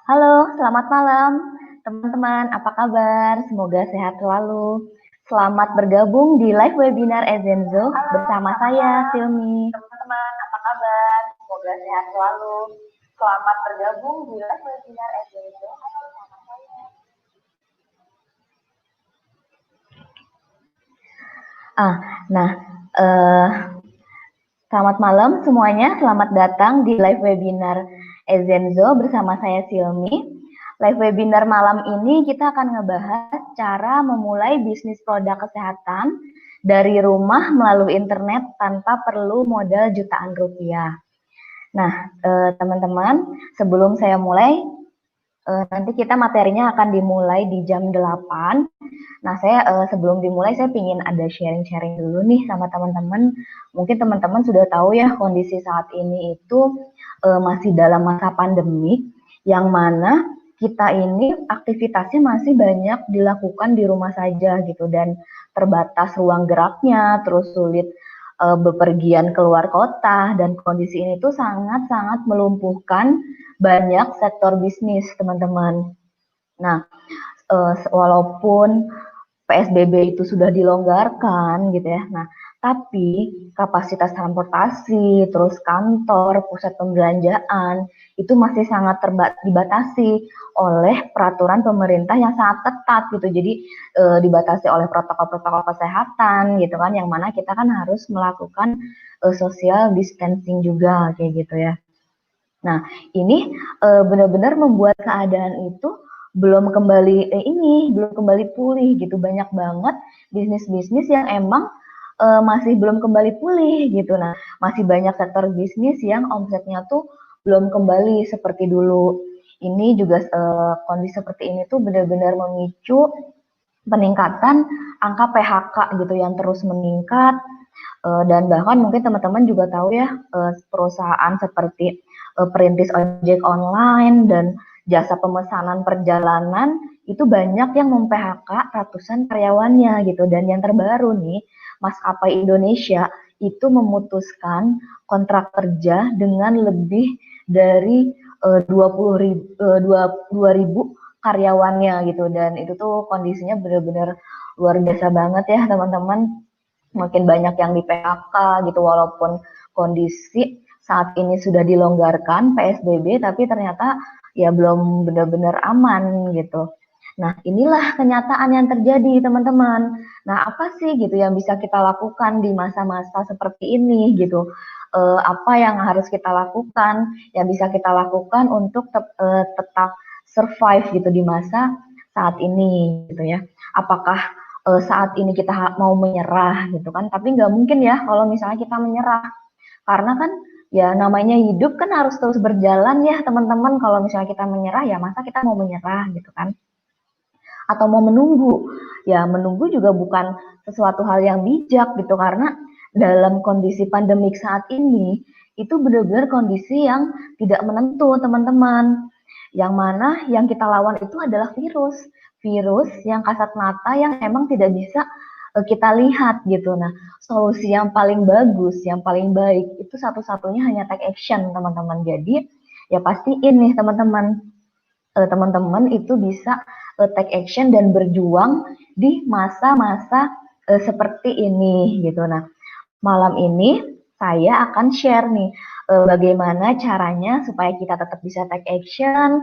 Halo, selamat malam teman-teman. Apa kabar? Semoga sehat selalu. Selamat bergabung di live webinar Ezenzo bersama saya, Silmi. Teman-teman, apa kabar? Semoga sehat selalu. Selamat bergabung di live webinar Ezenzo bersama saya. Nah, eh, selamat malam semuanya. Selamat datang di live webinar Ezenzo bersama saya, Silmi. Live webinar malam ini kita akan ngebahas cara memulai bisnis produk kesehatan dari rumah melalui internet tanpa perlu modal jutaan rupiah. Nah, teman-teman, sebelum saya mulai, nanti kita materinya akan dimulai di jam 8. Nah, saya sebelum dimulai saya ingin ada sharing-sharing dulu nih sama teman-teman. Mungkin teman-teman sudah tahu ya kondisi saat ini itu masih dalam masa pandemi, yang mana kita ini aktivitasnya masih banyak dilakukan di rumah saja gitu, dan terbatas ruang geraknya, terus sulit bepergian keluar kota, dan kondisi ini tuh sangat-sangat melumpuhkan banyak sektor bisnis, teman-teman. Nah, walaupun PSBB itu sudah dilonggarkan gitu ya. Nah, tapi kapasitas transportasi, terus kantor, pusat pembelanjaan itu masih sangat dibatasi oleh peraturan pemerintah yang sangat ketat gitu. Jadi dibatasi oleh protokol-protokol kesehatan gitu kan, yang mana kita kan harus melakukan social distancing juga kayak gitu ya. Nah, ini benar-benar membuat keadaan itu belum kembali pulih gitu. Banyak banget bisnis-bisnis yang emang masih belum kembali pulih gitu. Nah, masih banyak sektor bisnis yang omsetnya tuh belum kembali seperti dulu. Ini juga kondisi seperti ini tuh benar-benar memicu peningkatan angka PHK gitu yang terus meningkat. Dan bahkan mungkin teman-teman juga tahu ya, perusahaan seperti perintis ojek online dan jasa pemesanan perjalanan itu banyak yang mem-PHK ratusan karyawannya gitu. Dan yang terbaru nih, Maskapai Indonesia itu memutuskan kontrak kerja dengan lebih dari 22.000 karyawannya gitu. Dan itu tuh kondisinya benar-benar luar biasa banget ya teman-teman. Makin banyak yang di PHK gitu, walaupun kondisi saat ini sudah dilonggarkan PSBB, tapi ternyata ya belum benar-benar aman gitu. Nah, inilah kenyataan yang terjadi, teman-teman. Nah, apa sih gitu yang bisa kita lakukan di masa-masa seperti ini gitu? Apa yang harus kita lakukan, yang bisa kita lakukan untuk tetap survive gitu di masa saat ini gitu ya? Apakah saat ini kita mau menyerah gitu kan? Tapi nggak mungkin ya kalau misalnya kita menyerah, karena kan ya namanya hidup kan harus terus berjalan ya teman-teman. Kalau misalnya kita menyerah, ya masa kita mau menyerah gitu kan? Atau mau menunggu? Ya menunggu juga bukan sesuatu hal yang bijak gitu, karena dalam kondisi pandemik saat ini itu benar-benar kondisi yang tidak menentu, teman-teman. Yang mana yang kita lawan itu adalah virus. Virus yang kasat mata, yang emang tidak bisa kita lihat gitu. Nah, solusi yang paling bagus, yang paling baik itu satu-satunya hanya take action, teman-teman. Jadi ya pastiin nih teman-teman, teman-teman itu bisa take action dan berjuang di masa-masa seperti ini gitu. Nah, malam ini saya akan share nih bagaimana caranya supaya kita tetap bisa take action,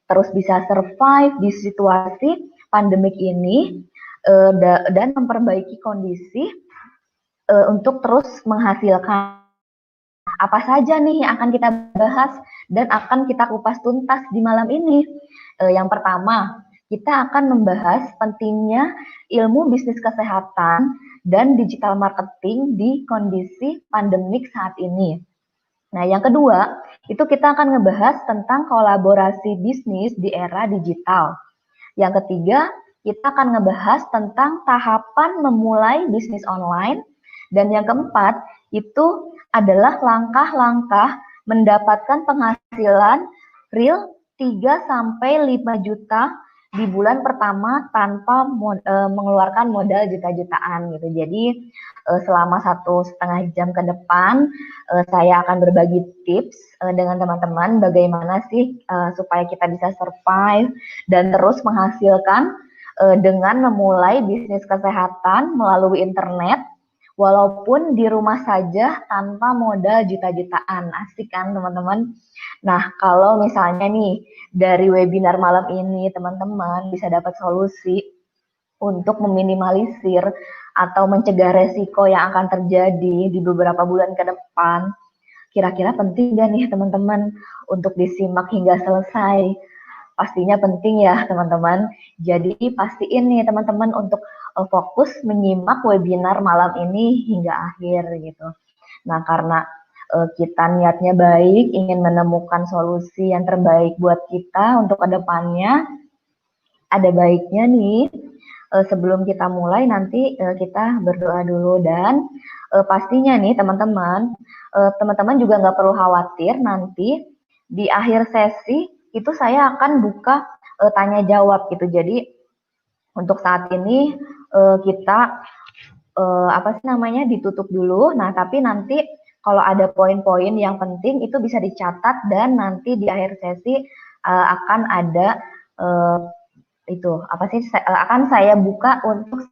terus bisa survive di situasi pandemik ini, dan memperbaiki kondisi untuk terus menghasilkan. Apa saja nih yang akan kita bahas dan akan kita kupas tuntas di malam ini? Yang pertama, kita akan membahas pentingnya ilmu bisnis kesehatan dan digital marketing di kondisi pandemik saat ini. Nah, yang kedua, itu kita akan ngebahas tentang kolaborasi bisnis di era digital. Yang ketiga, kita akan ngebahas tentang tahapan memulai bisnis online. Dan yang keempat, itu adalah langkah-langkah mendapatkan penghasilan real 3-5 juta di bulan pertama tanpa mengeluarkan modal juta-jutaan gitu. Jadi selama 1,5 jam ke depan saya akan berbagi tips dengan teman-teman bagaimana sih supaya kita bisa survive dan terus menghasilkan dengan memulai bisnis kesehatan melalui internet walaupun di rumah saja tanpa modal juta-jutaan. Asik kan teman-teman? Nah, kalau misalnya nih dari webinar malam ini teman-teman bisa dapat solusi untuk meminimalisir atau mencegah resiko yang akan terjadi di beberapa bulan ke depan. Kira-kira penting gak nih teman-teman untuk disimak hingga selesai? Pastinya penting ya teman-teman. Jadi pastiin nih teman-teman untuk fokus menyimak webinar malam ini hingga akhir gitu. Nah, karena kita niatnya baik, ingin menemukan solusi yang terbaik buat kita untuk kedepannya, ada baiknya nih sebelum kita mulai nanti kita berdoa dulu dan pastinya nih teman-teman, teman-teman juga nggak perlu khawatir nanti di akhir sesi itu saya akan buka tanya jawab gitu. Jadi untuk saat ini kita apa sih namanya ditutup dulu. Nah, tapi nanti kalau ada poin-poin yang penting itu bisa dicatat dan nanti di akhir sesi akan ada uh, itu apa sih akan saya buka untuk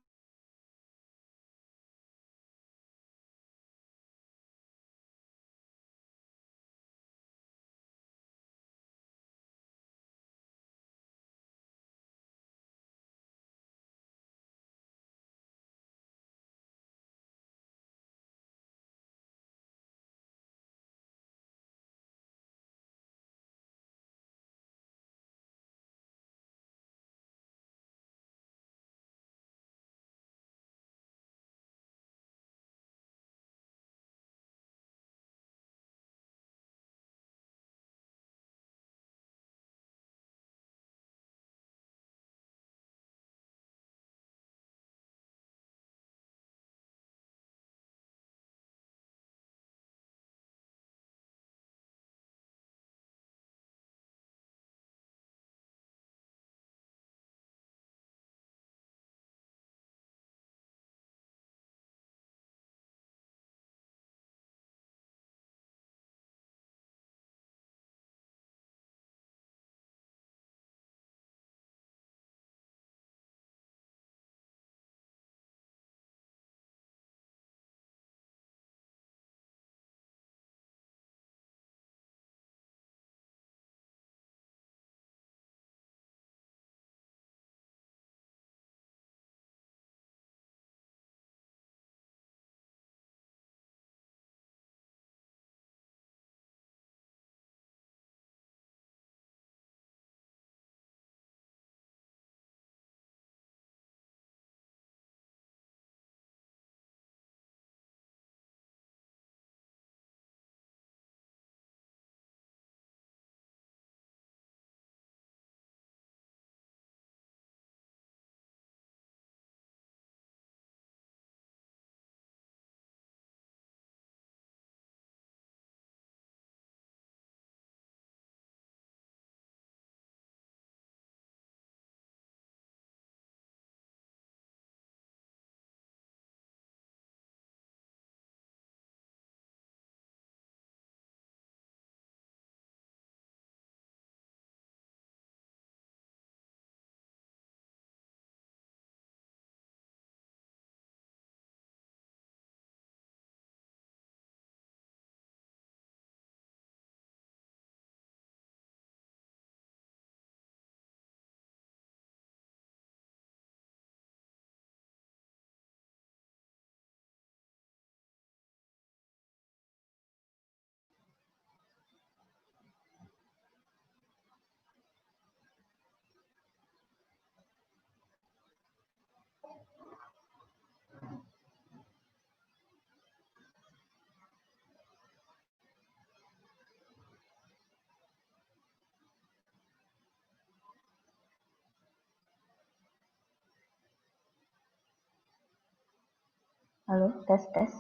halo tes tes.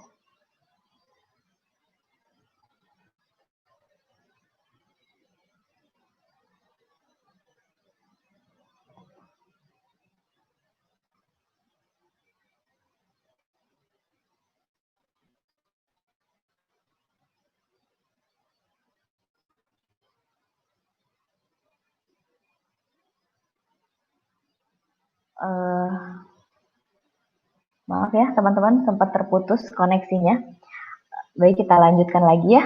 Eh, Maaf ya teman-teman, sempat terputus koneksinya. Baik, kita lanjutkan lagi ya.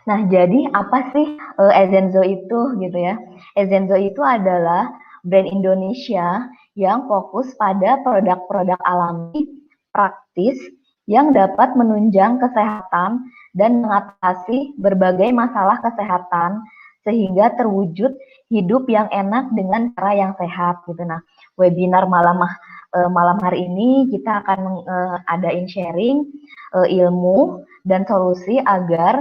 Nah, jadi apa sih Ezenzo itu gitu ya? Ezenzo itu adalah brand Indonesia yang fokus pada produk-produk alami, praktis, yang dapat menunjang kesehatan dan mengatasi berbagai masalah kesehatan sehingga terwujud hidup yang enak dengan cara yang sehat gitu. Nah, webinar malam hari ini kita akan adain sharing ilmu dan solusi agar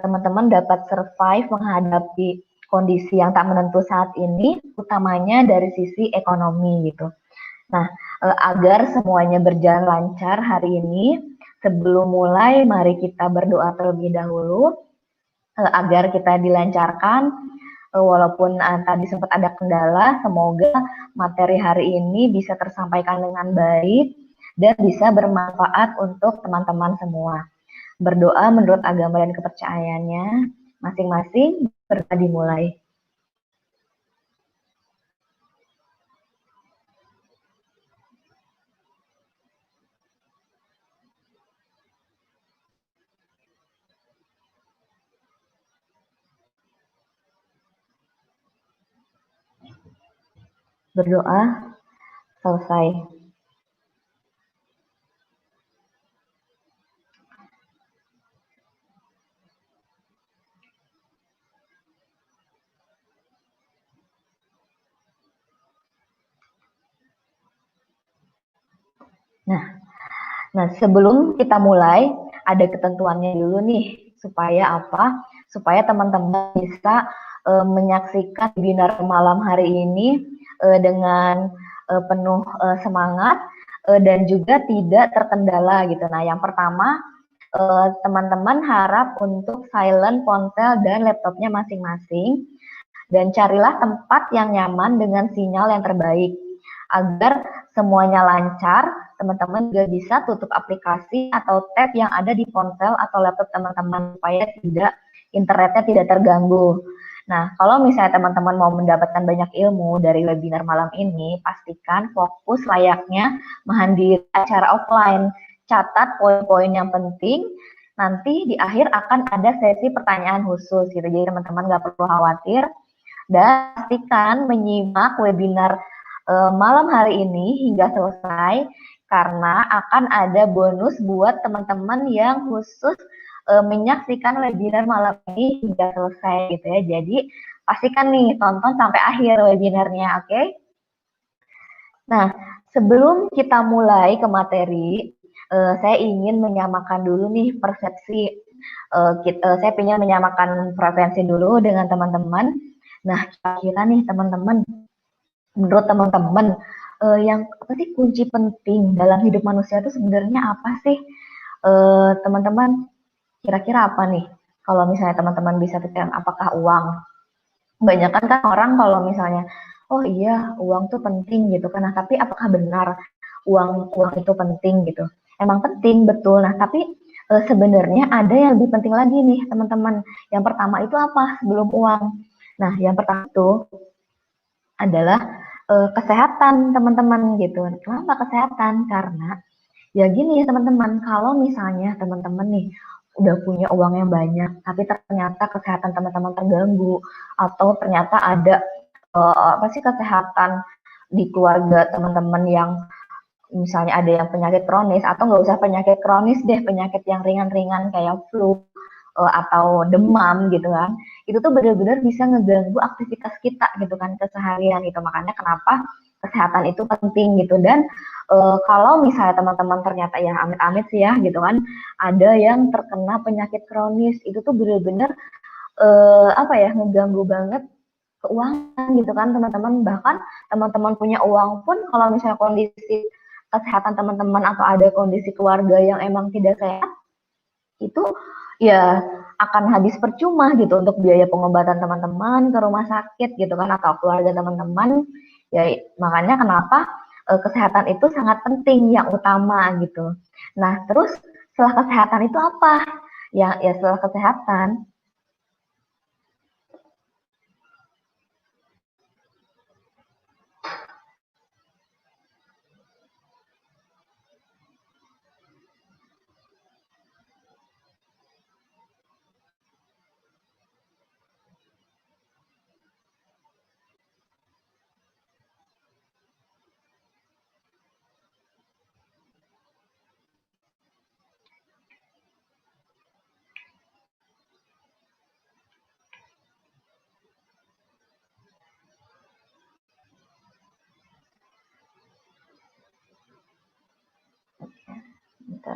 teman-teman dapat survive menghadapi kondisi yang tak menentu saat ini, utamanya dari sisi ekonomi gitu. Nah, agar semuanya berjalan lancar hari ini, sebelum mulai, mari kita berdoa terlebih dahulu agar kita dilancarkan. Walaupun tadi sempat ada kendala, semoga materi hari ini bisa tersampaikan dengan baik dan bisa bermanfaat untuk teman-teman semua. Berdoa menurut agama dan kepercayaannya masing-masing, berdoa dimulai. Berdoa selesai. Nah, sebelum kita mulai, ada ketentuannya dulu nih, supaya apa? Supaya teman-teman bisa menyaksikan webinar malam hari ini dengan penuh semangat dan juga tidak terkendala gitu. Nah, yang pertama, teman-teman harap untuk silent ponsel dan laptopnya masing-masing dan carilah tempat yang nyaman dengan sinyal yang terbaik agar semuanya lancar. Teman-teman juga bisa tutup aplikasi atau tab yang ada di ponsel atau laptop teman-teman supaya internetnya tidak terganggu. Nah, kalau misalnya teman-teman mau mendapatkan banyak ilmu dari webinar malam ini, pastikan fokus layaknya menghadiri acara offline. Catat poin-poin yang penting, nanti di akhir akan ada sesi pertanyaan khusus gitu. Jadi teman-teman nggak perlu khawatir dan pastikan menyimak webinar malam hari ini hingga selesai karena akan ada bonus buat teman-teman yang khusus menyaksikan webinar malam ini hingga selesai gitu ya. Jadi pastikan nih tonton sampai akhir webinarnya, oke? Okay? Nah, sebelum kita mulai ke materi, saya ingin menyamakan dulu nih persepsi. Saya ingin menyamakan preferensi dulu dengan teman-teman. Nah, kira-kira nih teman-teman, menurut teman-teman, yang apa sih kunci penting dalam hidup manusia itu sebenarnya apa sih? Teman-teman, kira-kira apa nih? Kalau misalnya teman-teman bisa pikirkan, apakah uang? Kebanyakan kan orang kalau misalnya, oh iya uang tuh penting gitu kan, nah tapi apakah benar uang uang itu penting gitu? Emang penting betul, nah tapi sebenarnya ada yang lebih penting lagi nih teman-teman. Yang pertama itu apa sebelum uang? Nah yang pertama itu adalah kesehatan teman-teman gitu. Kenapa kesehatan? Karena ya gini ya teman-teman, kalau misalnya teman-teman nih udah punya uang yang banyak, tapi ternyata kesehatan teman-teman terganggu, atau ternyata ada apa sih kesehatan di keluarga teman-teman yang misalnya ada yang penyakit kronis, atau nggak usah penyakit kronis deh, penyakit yang ringan-ringan kayak flu atau demam gitu kan, itu tuh benar-benar bisa ngeganggu aktivitas kita gitu kan keseharian gitu. Makanya kenapa kesehatan itu penting gitu. Dan kalau misalnya teman-teman ternyata ya amit-amit sih ya gitu kan, ada yang terkena penyakit kronis, itu tuh benar-benar apa ya ngeganggu banget keuangan gitu kan teman-teman. Bahkan teman-teman punya uang pun kalau misalnya kondisi kesehatan teman-teman atau ada kondisi keluarga yang emang tidak sehat, itu ya akan habis percuma gitu untuk biaya pengobatan teman-teman ke rumah sakit gitu kan atau keluarga teman-teman. Ya makanya kenapa kesehatan itu sangat penting, yang utama gitu. Nah, terus setelah kesehatan itu apa? Ya setelah kesehatan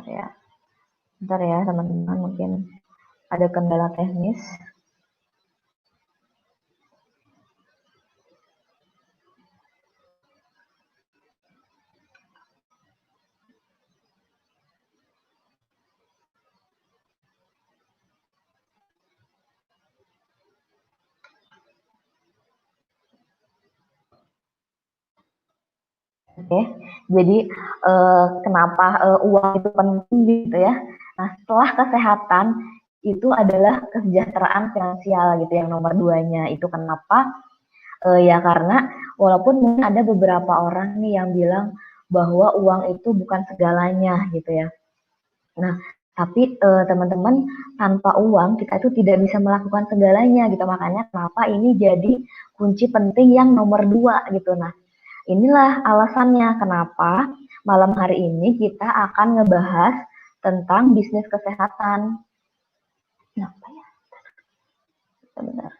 ya. Bentar ya teman-teman, mungkin ada kendala teknis. Oke, jadi kenapa uang itu penting gitu ya? Nah, setelah kesehatan itu adalah kesejahteraan finansial gitu yang nomor duanya. Itu kenapa? Ya karena walaupun mungkin ada beberapa orang nih yang bilang bahwa uang itu bukan segalanya gitu ya. Nah, tapi teman-teman tanpa uang kita itu tidak bisa melakukan segalanya gitu. Makanya kenapa ini jadi kunci penting yang nomor dua gitu. Nah, inilah alasannya kenapa malam hari ini kita akan ngebahas tentang bisnis kesehatan. Kenapa ya? Bentar.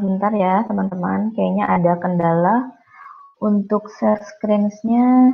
Bentar ya teman-teman, kayaknya ada kendala untuk share screen-nya.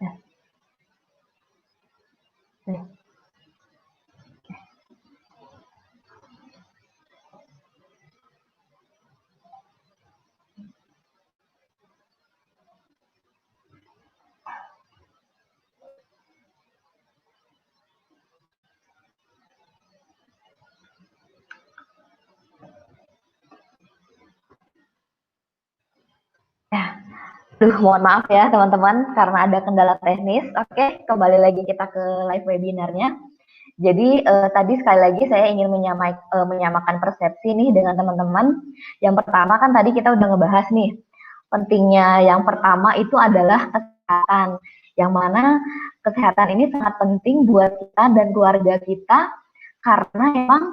Ya, ya. Mohon maaf ya teman-teman karena ada kendala teknis. Oke, kembali lagi kita ke live webinarnya. Jadi tadi sekali lagi saya ingin menyamakan persepsi nih dengan teman-teman. Yang pertama kan tadi kita udah ngebahas nih, pentingnya yang pertama itu adalah kesehatan. Yang mana kesehatan ini sangat penting buat kita dan keluarga kita karena memang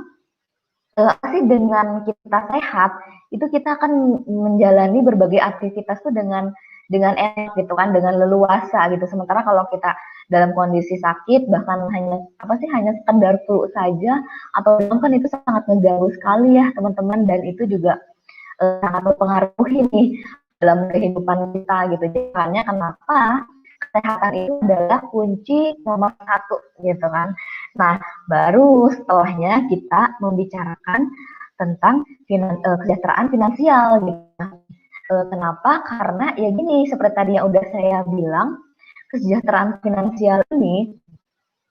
sih dengan kita sehat itu kita akan menjalani berbagai aktivitas tuh dengan enak gitu kan, dengan leluasa gitu. Sementara kalau kita dalam kondisi sakit bahkan hanya sekedar flu saja atau kan itu sangat mengganggu sekali ya teman-teman, dan itu juga sangat mempengaruhi nih dalam kehidupan kita gitu. Jadi makanya kenapa kesehatan itu adalah kunci nomor satu gitu kan. Nah, baru setelahnya kita membicarakan tentang kesejahteraan finansial gitu. Kenapa? Karena ya gini, seperti tadi yang udah saya bilang, kesejahteraan finansial ini,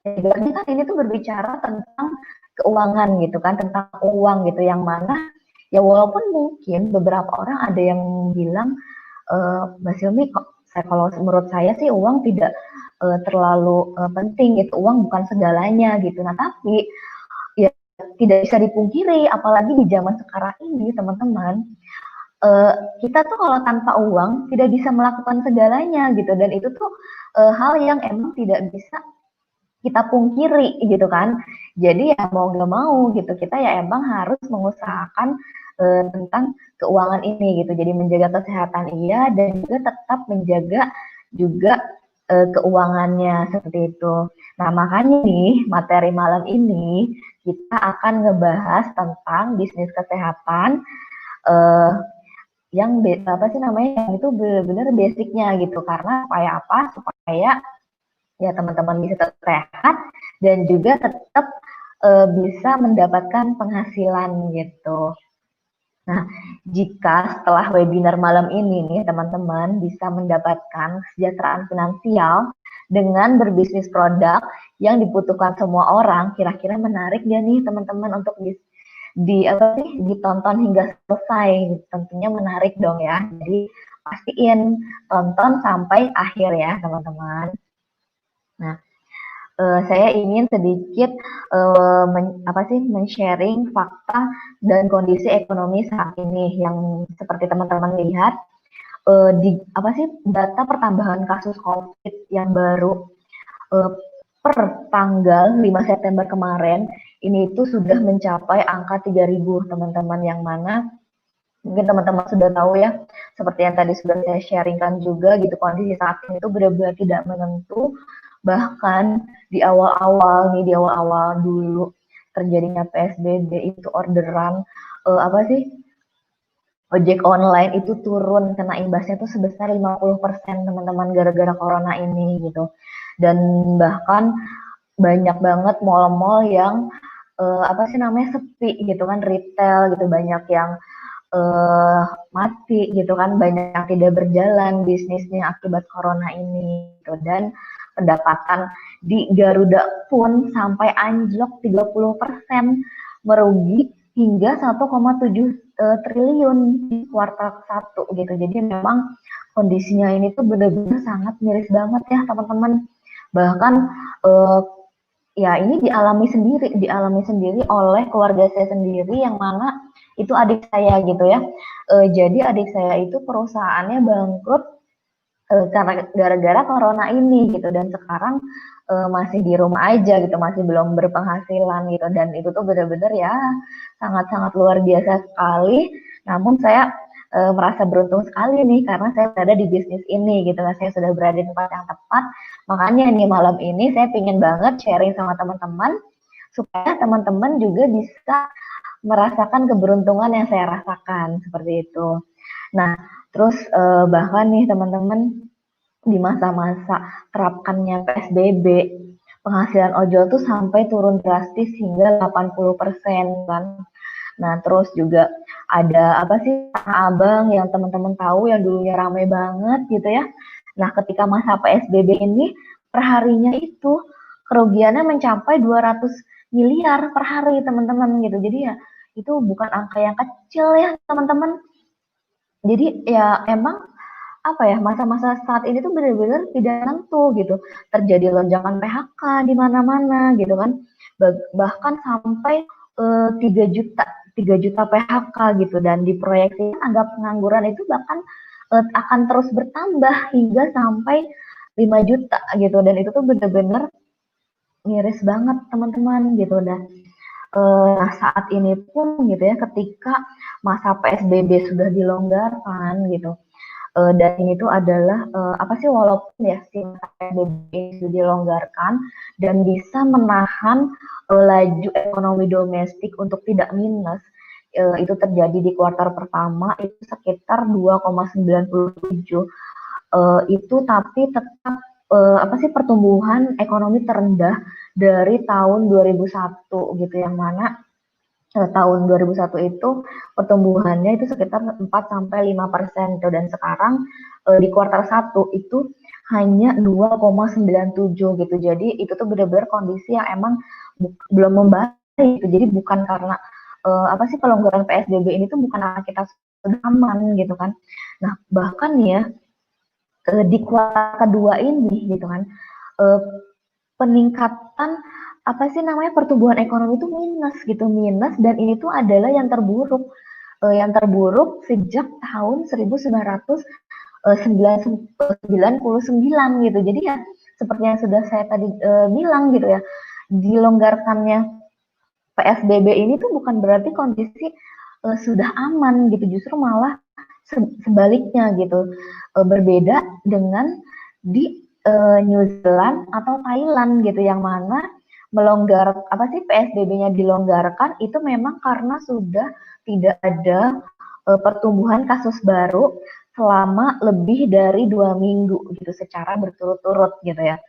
kan ini tuh berbicara tentang keuangan gitu kan, tentang uang gitu, yang mana ya walaupun mungkin beberapa orang ada yang bilang, Mbak Silmi, kalau menurut saya sih uang tidak terlalu penting gitu, uang bukan segalanya gitu. Nah, tapi ya tidak bisa dipungkiri, apalagi di zaman sekarang ini teman-teman, uh, kita tuh kalau tanpa uang tidak bisa melakukan segalanya gitu, dan itu tuh hal yang emang tidak bisa kita pungkiri gitu kan. Jadi ya mau nggak mau gitu kita ya emang harus mengusahakan tentang keuangan ini gitu. Jadi menjaga kesehatan iya dan juga tetap menjaga juga keuangannya seperti itu. Nah makanya nih materi malam ini kita akan ngebahas tentang bisnis kesehatan eh, yang apa sih namanya, yang itu benar-benar basicnya gitu, karena supaya apa, supaya ya teman-teman bisa tetap sehat dan juga tetap bisa mendapatkan penghasilan gitu. Nah, jika setelah webinar malam ini nih teman-teman bisa mendapatkan kesejahteraan finansial dengan berbisnis produk yang dibutuhkan semua orang, kira-kira menarik gak nih teman-teman untuk apa sih ditonton hingga selesai? Tentunya menarik dong ya. Jadi pastiin tonton sampai akhir ya teman-teman. Nah, saya ingin sedikit men-sharing fakta dan kondisi ekonomi saat ini yang seperti teman-teman lihat di apa sih data pertambahan kasus COVID yang baru uh, per tanggal 5 September kemarin ini itu sudah mencapai angka 3.000 teman-teman, yang mana mungkin teman-teman sudah tahu ya, seperti yang tadi sudah saya sharingkan juga gitu, kondisi saat ini itu benar-benar tidak menentu. Bahkan di awal-awal nih, di awal-awal dulu terjadinya PSBB itu orderan apa sih ojek online itu turun, kena imbasnya tuh sebesar 50% teman-teman gara-gara corona ini gitu. Dan bahkan banyak banget mall-mall yang apa sih namanya sepi gitu kan, retail gitu, banyak yang mati gitu kan, banyak yang tidak berjalan bisnisnya akibat corona ini gitu. Dan pendapatan di Garuda pun sampai anjlok 30%, merugi hingga 1,7 triliun di kuartal 1 gitu. Jadi memang kondisinya ini tuh benar-benar sangat miris banget ya teman-teman. Bahkan eh, ya ini dialami sendiri oleh keluarga saya sendiri, yang mana itu adik saya gitu ya. Jadi adik saya itu perusahaannya bangkrut karena gara-gara corona ini gitu, dan sekarang masih di rumah aja gitu, masih belum berpenghasilan gitu, dan itu tuh benar-benar ya sangat-sangat luar biasa sekali. Namun saya merasa beruntung sekali nih karena saya berada di bisnis ini gitu, saya sudah berada di tempat yang tepat. Makanya nih malam ini saya pingin banget sharing sama teman-teman supaya teman-teman juga bisa merasakan keberuntungan yang saya rasakan seperti itu. Nah, terus bahkan nih teman-teman, di masa-masa terapkannya PSBB, penghasilan ojol tuh sampai turun drastis hingga 80% kan. Nah, terus juga ada apa sih, Tanah Abang yang teman-teman tahu yang dulunya ramai banget gitu ya. Nah, ketika masa PSBB ini perharinya itu kerugiannya mencapai 200 miliar per hari teman-teman gitu. Jadi ya itu bukan angka yang kecil ya teman-teman. Jadi ya emang apa ya, masa-masa saat ini tuh benar-benar tidak tentu gitu. Terjadi lonjakan PHK di mana-mana gitu kan. Bahkan sampai 3 juta 3 juta PHK gitu, dan diproyeksi anggap pengangguran itu bahkan akan terus bertambah hingga sampai 5 juta gitu, dan itu tuh benar-benar miris banget teman-teman gitu. Dan nah saat ini pun gitu ya, ketika masa PSBB sudah dilonggarkan gitu, dan ini tuh adalah apa sih, walaupun ya si PSBB itu dilonggarkan dan bisa menahan laju ekonomi domestik untuk tidak minus, itu terjadi di kuartal pertama itu sekitar 2,97, itu tapi tetap apa sih, pertumbuhan ekonomi terendah dari tahun 2001 gitu, yang mana tahun 2001 itu pertumbuhannya itu sekitar 4-5% gitu, dan sekarang di kuartal 1 itu hanya 2,97 gitu. Jadi itu tuh benar-benar kondisi yang emang belum membaik gitu. Jadi bukan karena apa sih, pelonggaran PSBB ini tuh bukan karena kita sudah aman gitu kan. Nah, bahkan ya di kuartal kedua ini gitu kan, eh, peningkatan apa sih namanya, pertumbuhan ekonomi itu minus gitu, minus, dan ini tuh adalah yang terburuk sejak tahun 1999 gitu. Jadi ya seperti yang sudah saya tadi bilang gitu ya, dilonggarkannya PSBB ini tuh bukan berarti kondisi sudah aman gitu, justru malah sebaliknya gitu, berbeda dengan di New Zealand atau Thailand gitu, yang mana melonggar apa sih, PSBB-nya dilonggarkan itu memang karena sudah tidak ada pertumbuhan kasus baru selama lebih dari 2 minggu gitu secara berturut-turut gitu ya.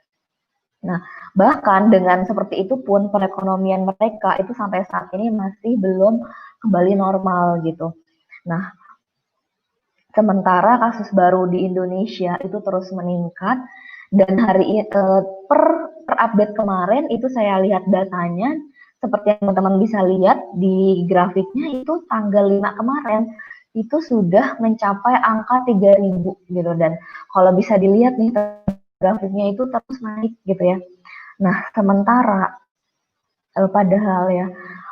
Nah, bahkan dengan seperti itu pun perekonomian mereka itu sampai saat ini masih belum kembali normal gitu. Nah, sementara kasus baru di Indonesia itu terus meningkat dan per update kemarin itu saya lihat datanya seperti yang teman-teman bisa lihat di grafiknya itu tanggal 5 kemarin itu sudah mencapai angka 3.000 gitu dan kalau bisa dilihat nih grafiknya itu terus naik gitu ya. Nah, sementara padahal ya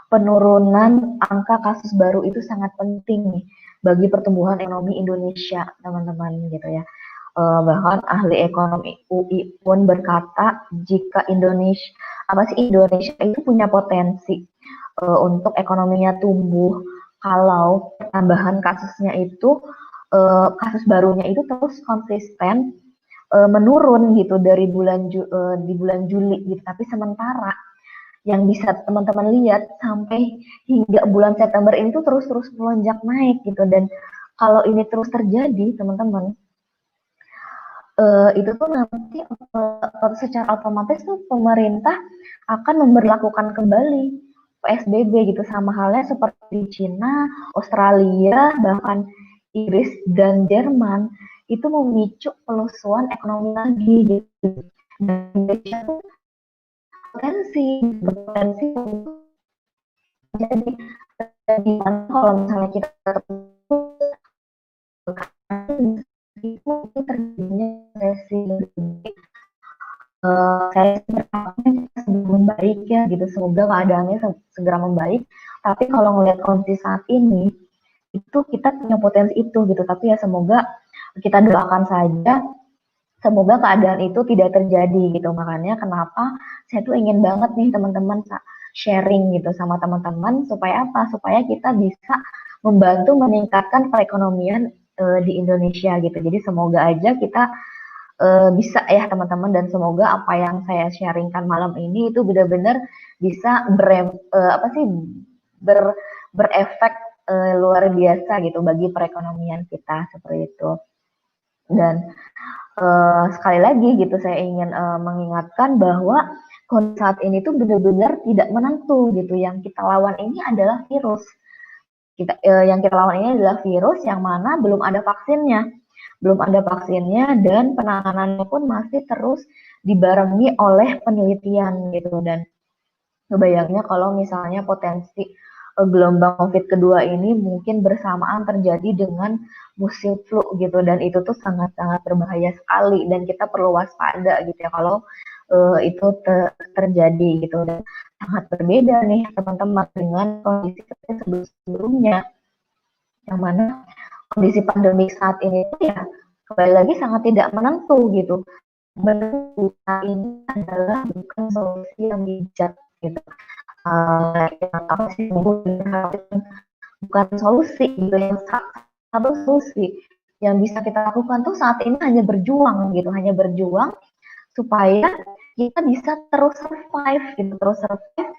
penurunan angka kasus baru itu sangat penting nih bagi pertumbuhan ekonomi Indonesia, teman-teman gitu ya. Bahkan ahli ekonomi UI pun berkata jika Indonesia itu punya potensi untuk ekonominya tumbuh kalau tambahan kasusnya itu kasus barunya itu terus konsisten menurun gitu dari di bulan Juli gitu. Tapi sementara yang bisa teman-teman lihat sampai hingga bulan September ini tuh terus-terus melonjak naik gitu dan kalau ini terus terjadi teman-teman itu tuh nanti secara otomatis tuh pemerintah akan memberlakukan kembali PSBB gitu sama halnya seperti di Cina, Australia, bahkan Inggris dan Jerman itu memicu pelusuan ekonomi lagi gitu. Dan Indonesia tuh berpotensi untuk jadi kalau misalnya kita itu terjadinya resesi saya berharapnya segera membaik ya gitu semoga keadaannya segera membaik tapi kalau melihat kondisi saat ini itu kita punya potensi itu gitu tapi ya semoga kita doakan saja semoga keadaan itu tidak terjadi gitu makanya kenapa saya tuh ingin banget nih teman-teman sharing gitu sama teman-teman supaya apa supaya kita bisa membantu meningkatkan perekonomian di Indonesia gitu jadi semoga aja kita bisa ya teman-teman dan semoga apa yang saya sharingkan malam ini itu benar-benar bisa apa sih ber, berefek luar biasa gitu bagi perekonomian kita seperti itu dan sekali lagi gitu saya ingin mengingatkan bahwa kondisi saat ini tuh benar-benar tidak menentu gitu yang kita lawan ini adalah virus yang kita lawan ini adalah virus yang mana belum ada vaksinnya dan penanganannya pun masih terus dibarengi oleh penelitian gitu dan kebayangnya kalau misalnya potensi gelombang COVID kedua ini mungkin bersamaan terjadi dengan musim flu gitu dan itu tuh sangat-sangat berbahaya sekali dan kita perlu waspada gitu ya kalau itu terjadi gitu dan sangat berbeda nih teman-teman dengan kondisi sebelumnya yang mana kondisi pandemi saat ini tuh ya kembali lagi sangat tidak menentu gitu. Menurut ini adalah bukan solusi yang bijak gitu. Yang apa sih bukan solusi gitu yang satu solusi yang bisa kita lakukan tuh saat ini hanya berjuang gitu, hanya berjuang supaya kita bisa terus survive gitu, terus survive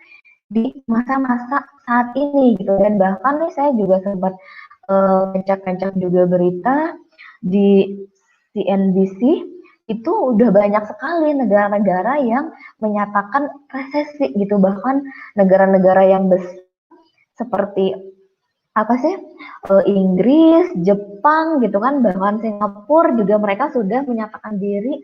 di masa-masa saat ini gitu dan bahkan nih saya juga sempat pencak-pencak juga berita di CNBC itu udah banyak sekali negara-negara yang menyatakan resesi gitu bahkan negara-negara yang besar seperti apa sih Inggris, Jepang gitu kan bahkan Singapura juga mereka sudah menyatakan diri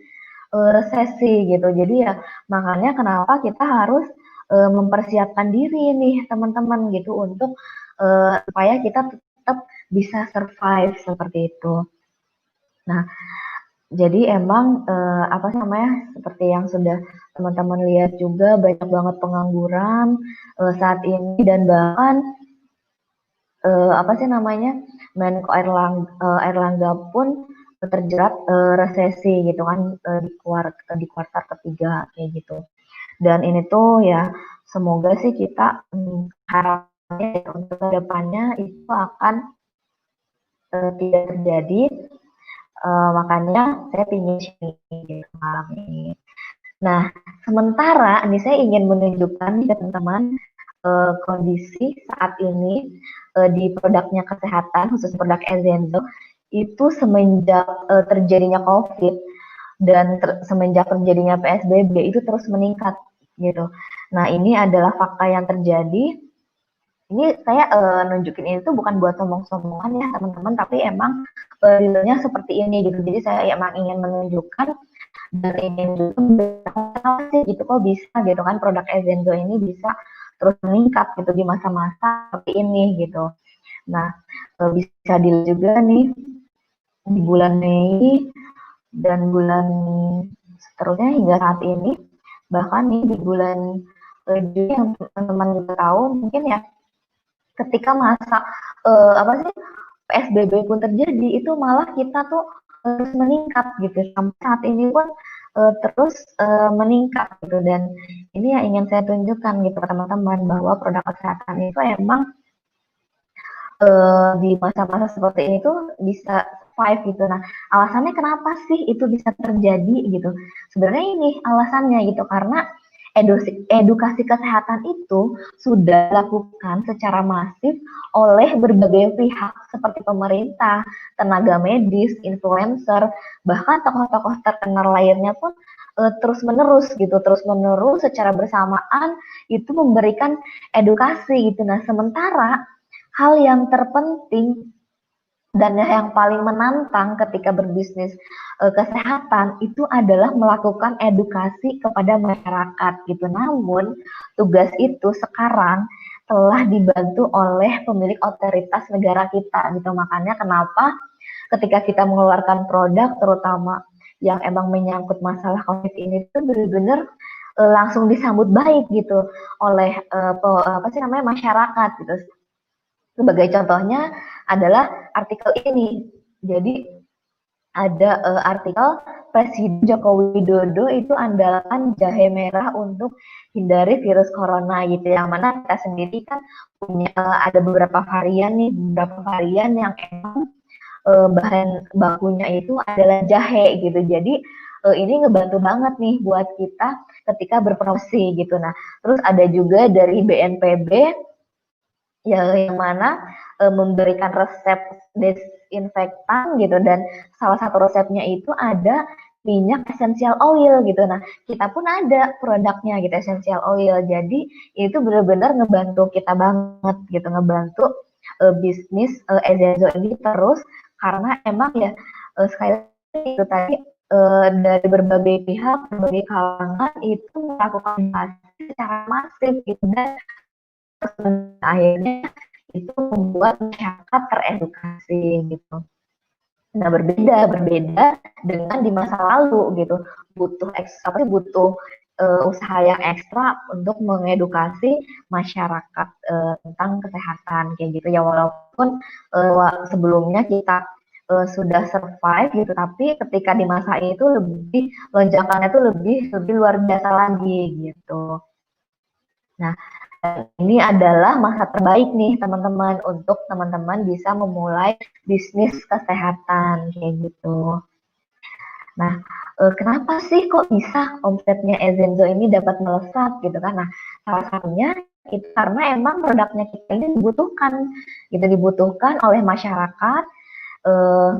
resesi gitu jadi ya makanya kenapa kita harus mempersiapkan diri nih teman-teman gitu untuk supaya kita tetap bisa survive seperti itu. Nah, jadi emang apa sih namanya seperti yang sudah teman-teman lihat juga banyak banget pengangguran saat ini dan bahkan apa sih namanya Menko Erlangga pun terjerat resesi gitu kan di kuartal ketiga kayak gitu. Dan ini tuh ya semoga sih kita harapnya untuk kedepannya itu akan tidak terjadi. Makanya saya ingin sharing malam ini. Nah, sementara ini saya ingin menunjukkan ke teman-teman kondisi saat ini di produknya kesehatan, khusus produk Ezenzo, itu semenjak terjadinya COVID, dan semenjak terjadinya PSBB itu terus meningkat gitu. Nah, ini adalah fakta yang terjadi. Ini saya nunjukin ini tuh bukan buat sombong-sombongan ya teman-teman, tapi emang realnya seperti ini gitu. Jadi saya emang ingin menunjukkan dan ingin juga sih gitu kok bisa gitu kan produk Ezenzo ini bisa terus meningkat gitu di masa-masa seperti ini gitu. Nah, bisa dilihat juga nih di bulan Mei dan bulan seterusnya hingga saat ini, bahkan nih di bulan Juni yang teman-teman juga tahu mungkin ya, ketika masa apa sih PSBB pun terjadi itu malah kita tuh terus meningkat gitu sampai saat ini pun terus meningkat gitu. Dan ini yang ingin saya tunjukkan gitu ke teman-teman bahwa produk kesehatan itu emang di masa-masa seperti ini tuh bisa survive gitu. Nah, alasannya kenapa sih itu bisa terjadi gitu? Sebenarnya ini alasannya gitu karena edukasi kesehatan itu sudah dilakukan secara masif oleh berbagai pihak seperti pemerintah, tenaga medis, influencer, bahkan tokoh-tokoh terkenal lainnya pun terus-menerus gitu, terus-menerus secara bersamaan itu memberikan edukasi gitu. Nah, sementara hal yang terpenting dan yang paling menantang ketika berbisnis kesehatan itu adalah melakukan edukasi kepada masyarakat gitu. Namun tugas itu sekarang telah dibantu oleh pemilik otoritas negara kita gitu. Makanya kenapa ketika kita mengeluarkan produk terutama yang emang menyangkut masalah COVID ini itu benar-benar langsung disambut baik gitu oleh apa sih namanya masyarakat gitu. Sebagai contohnya adalah artikel ini. Jadi ada artikel Presiden Joko Widodo itu andalkan jahe merah untuk hindari virus corona gitu. Yang mana kita sendiri kan punya ada beberapa varian nih, beberapa varian yang emang bahan bakunya itu adalah jahe gitu. Jadi ini ngebantu banget nih buat kita ketika berpromosi gitu. Nah, terus ada juga dari BNPB yang mana memberikan resep desinfektan gitu dan salah satu resepnya itu ada minyak essential oil gitu. Nah, kita pun ada produknya gitu essential oil. Jadi itu benar-benar ngebantu kita banget gitu, ngebantu bisnis Ezenzo ini terus karena emang ya sekali lagi itu tadi dari berbagai pihak, berbagai kalangan itu melakukan secara masif gitu dan akhirnya itu membuat masyarakat teredukasi gitu. Nah, berbeda dengan di masa lalu gitu. Butuh usaha yang ekstra untuk mengedukasi masyarakat tentang kesehatan kayak gitu ya, walaupun sebelumnya kita sudah survive gitu, tapi ketika di masa itu lebih lonjakannya itu lebih luar biasa lagi gitu. Nah, ini adalah masa terbaik nih teman-teman untuk teman-teman bisa memulai bisnis kesehatan kayak gitu. Nah, kenapa sih kok bisa omsetnya Ezenzo ini dapat melesat gitu kan? Nah, salah satunya itu karena emang produknya kita ini dibutuhkan oleh masyarakat eh,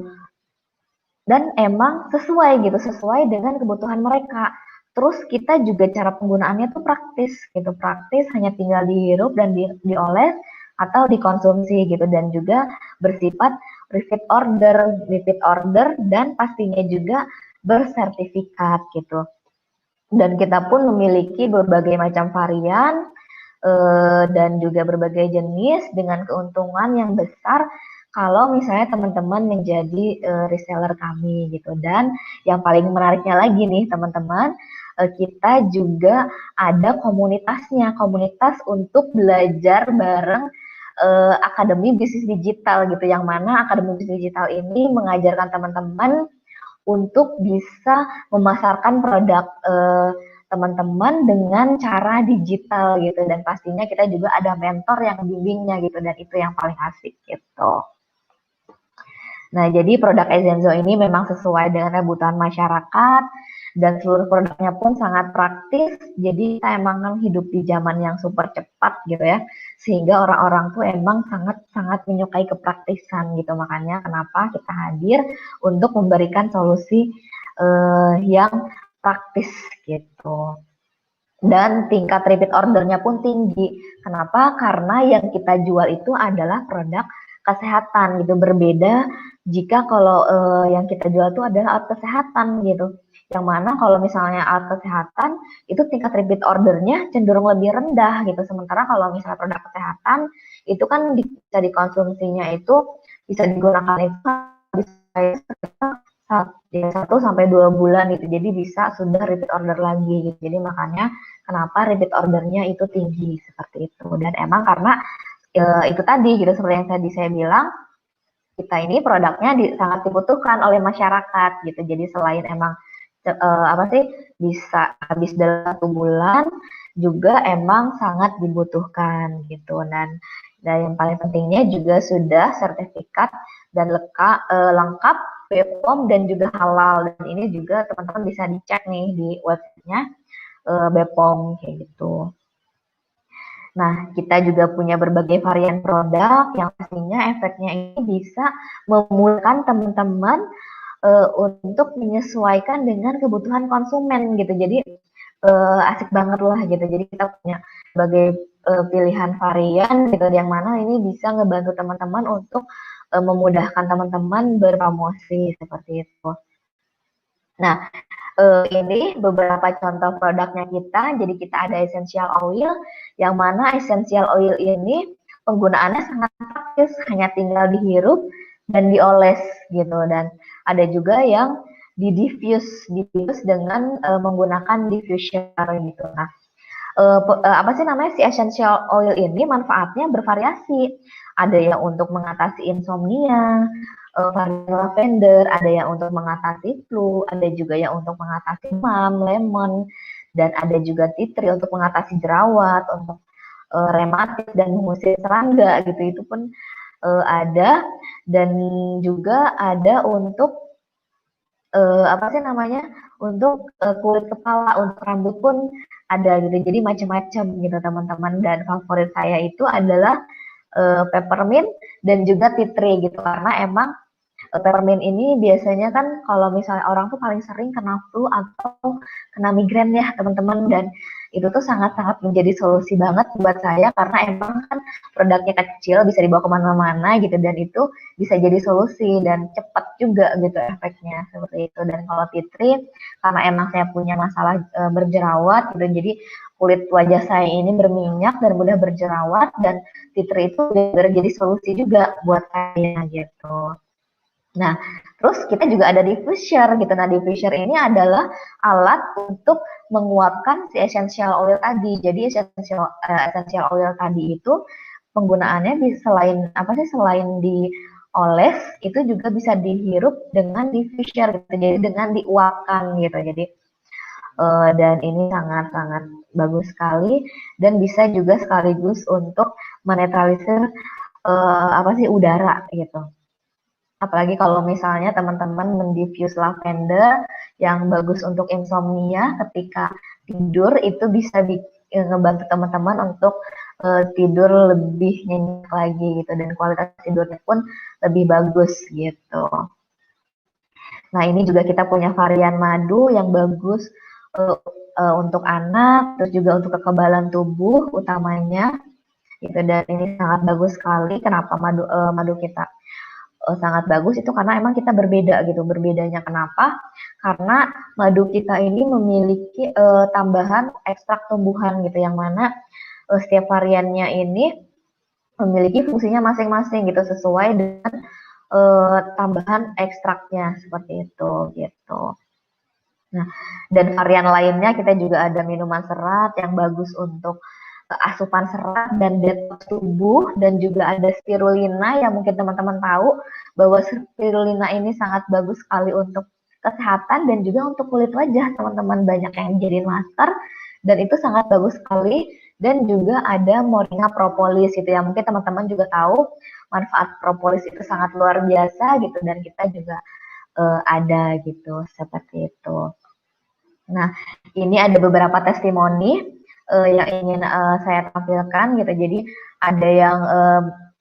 dan emang sesuai dengan kebutuhan mereka. Terus kita juga cara penggunaannya tuh praktis hanya tinggal dihirup dan dioles atau dikonsumsi gitu dan juga bersifat repeat order dan pastinya juga bersertifikat gitu. Dan kita pun memiliki berbagai macam varian dan juga berbagai jenis dengan keuntungan yang besar kalau misalnya teman-teman menjadi reseller kami gitu. Dan yang paling menariknya lagi nih teman-teman, kita juga ada komunitas untuk belajar bareng Akademi Bisnis Digital gitu, yang mana Akademi Bisnis Digital ini mengajarkan teman-teman untuk bisa memasarkan produk teman-teman dengan cara digital gitu, dan pastinya kita juga ada mentor yang bimbingnya gitu, dan itu yang paling asik gitu. Nah, jadi produk Ezenzo ini memang sesuai dengan kebutuhan masyarakat dan seluruh produknya pun sangat praktis. Jadi kita emang kan hidup di zaman yang super cepat gitu ya, sehingga orang-orang tuh emang sangat-sangat menyukai kepraktisan gitu. Makanya kenapa kita hadir untuk memberikan solusi yang praktis gitu. Dan tingkat repeat ordernya pun tinggi. Kenapa? Karena yang kita jual itu adalah produk kesehatan gitu. Berbeda jika kalau yang kita jual itu adalah alat kesehatan gitu. Yang mana kalau misalnya alat kesehatan itu tingkat repeat ordernya cenderung lebih rendah gitu. Sementara kalau misalnya produk kesehatan itu kan bisa dikonsumsinya itu bisa digunakan itu bisa 1 sampai 2 bulan gitu. Jadi bisa sudah repeat order lagi gitu. Jadi makanya kenapa repeat ordernya itu tinggi seperti itu. Dan emang karena itu tadi gitu seperti yang tadi saya bilang, kita ini produknya sangat dibutuhkan oleh masyarakat gitu. Jadi selain emang apa sih bisa habis dalam 1 bulan, juga emang sangat dibutuhkan gitu. Dan yang paling pentingnya juga sudah sertifikat dan lengkap BPOM dan juga halal. Dan ini juga teman-teman bisa dicek nih di websitenya BPOM kayak gitu. Nah, kita juga punya berbagai varian produk yang pastinya efeknya ini bisa memudahkan teman-teman untuk menyesuaikan dengan kebutuhan konsumen gitu. Jadi asik banget lah gitu. Jadi kita punya berbagai pilihan varian gitu yang mana ini bisa ngebantu teman-teman untuk memudahkan teman-teman berpromosi seperti itu. Nah, ini beberapa contoh produknya kita. Jadi kita ada essential oil, yang mana essential oil ini penggunaannya sangat praktis, hanya tinggal dihirup dan dioles gitu. Dan ada juga yang diffuse dengan menggunakan diffuser gitu. Nah, apa sih namanya si essential oil ini manfaatnya bervariasi. Ada yang untuk mengatasi insomnia, varian lavender, ada yang untuk mengatasi flu, ada juga yang untuk mengatasi demam, lemon, dan ada juga tea tree untuk mengatasi jerawat, untuk rematik dan mengusir serangga gitu. Itu pun ada, dan juga ada untuk apa sih namanya untuk kulit kepala, untuk rambut pun ada gitu. Jadi macam-macam gitu teman-teman. Dan favorit saya itu adalah peppermint dan juga tea tree gitu, karena emang peppermint ini biasanya kan kalau misalnya orang tuh paling sering kena flu atau kena migrain ya teman-teman, dan itu tuh sangat-sangat menjadi solusi banget buat saya karena emang kan produknya kecil, bisa dibawa kemana-mana gitu, dan itu bisa jadi solusi dan cepat juga gitu efeknya seperti itu. Dan kalau tea tree karena emang saya punya masalah berjerawat gitu, jadi kulit wajah saya ini berminyak dan mudah berjerawat, dan tea tree itu benar jadi solusi juga buat saya gitu. Nah, terus kita juga ada diffuser gitu. Nah, diffuser ini adalah alat untuk menguapkan si essential oil tadi. Jadi essential oil tadi itu penggunaannya selain apa sih, selain dioles itu juga bisa dihirup dengan diffuser gitu. Jadi dengan diuapkan gitu. Jadi dan ini sangat-sangat bagus sekali dan bisa juga sekaligus untuk menetralisir apa sih udara gitu. Apalagi kalau misalnya teman-teman mendiffuse lavender yang bagus untuk insomnia ketika tidur, itu bisa ngebantu teman-teman untuk tidur lebih nyenyak lagi gitu, dan kualitas tidurnya pun lebih bagus gitu. Nah, ini juga kita punya varian madu yang bagus untuk anak, terus juga untuk kekebalan tubuh utamanya gitu, dan ini sangat bagus sekali. Kenapa madu kita sangat bagus itu karena emang kita berbeda gitu. Berbedanya kenapa? Karena madu kita ini memiliki tambahan ekstrak tumbuhan gitu, yang mana setiap variannya ini memiliki fungsinya masing-masing gitu sesuai dengan tambahan ekstraknya seperti itu gitu. Nah, dan varian lainnya kita juga ada minuman serat yang bagus untuk asupan serat dan detox tubuh, dan juga ada spirulina yang mungkin teman-teman tahu bahwa spirulina ini sangat bagus sekali untuk kesehatan dan juga untuk kulit wajah teman-teman, banyak yang jadiin masker dan itu sangat bagus sekali. Dan juga ada moringa propolis itu yang mungkin teman-teman juga tahu manfaat propolis itu sangat luar biasa gitu, dan kita juga ada gitu seperti itu. Nah, ini ada beberapa testimoni yang ingin saya tampilkan gitu. Jadi ada yang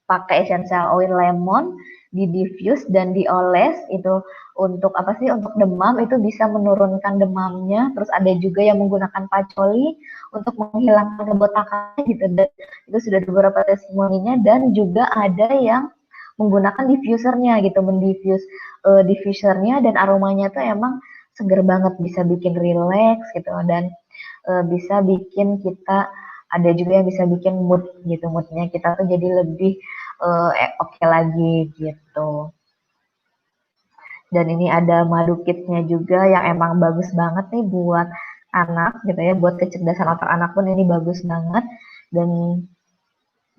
pakai essential oil lemon di-diffuse dan dioles itu untuk apa sih, untuk demam itu bisa menurunkan demamnya. Terus ada juga yang menggunakan pacoli untuk menghilangkan kebotakannya gitu, dan itu sudah beberapa testimoninya. Dan juga ada yang menggunakan diffusernya gitu, mendiffuse diffusernya, dan aromanya tuh emang seger banget, bisa bikin relax gitu, dan bisa bikin kita, ada juga yang bisa bikin mood gitu, moodnya kita tuh jadi lebih oke lagi gitu. Dan ini ada madu kitnya juga yang emang bagus banget nih buat anak gitu ya, buat kecerdasan otak anak pun ini bagus banget. Dan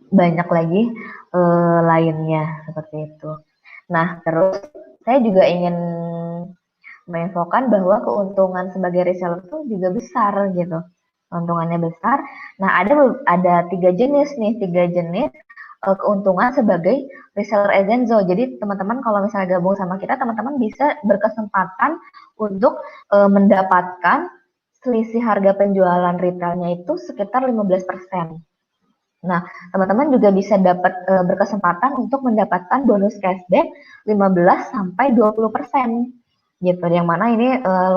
banyak lagi lainnya seperti itu. Nah, terus saya juga ingin menginfokan bahwa keuntungan sebagai reseller itu juga besar gitu. Keuntungannya besar. Nah, ada tiga jenis keuntungan sebagai reseller Ezenzo. Jadi teman-teman kalau misalnya gabung sama kita, teman-teman bisa berkesempatan untuk mendapatkan selisih harga penjualan retailnya itu sekitar 15%. Nah, teman-teman juga bisa berkesempatan untuk mendapatkan bonus cashback 15 sampai 20% gitu. Yang mana ini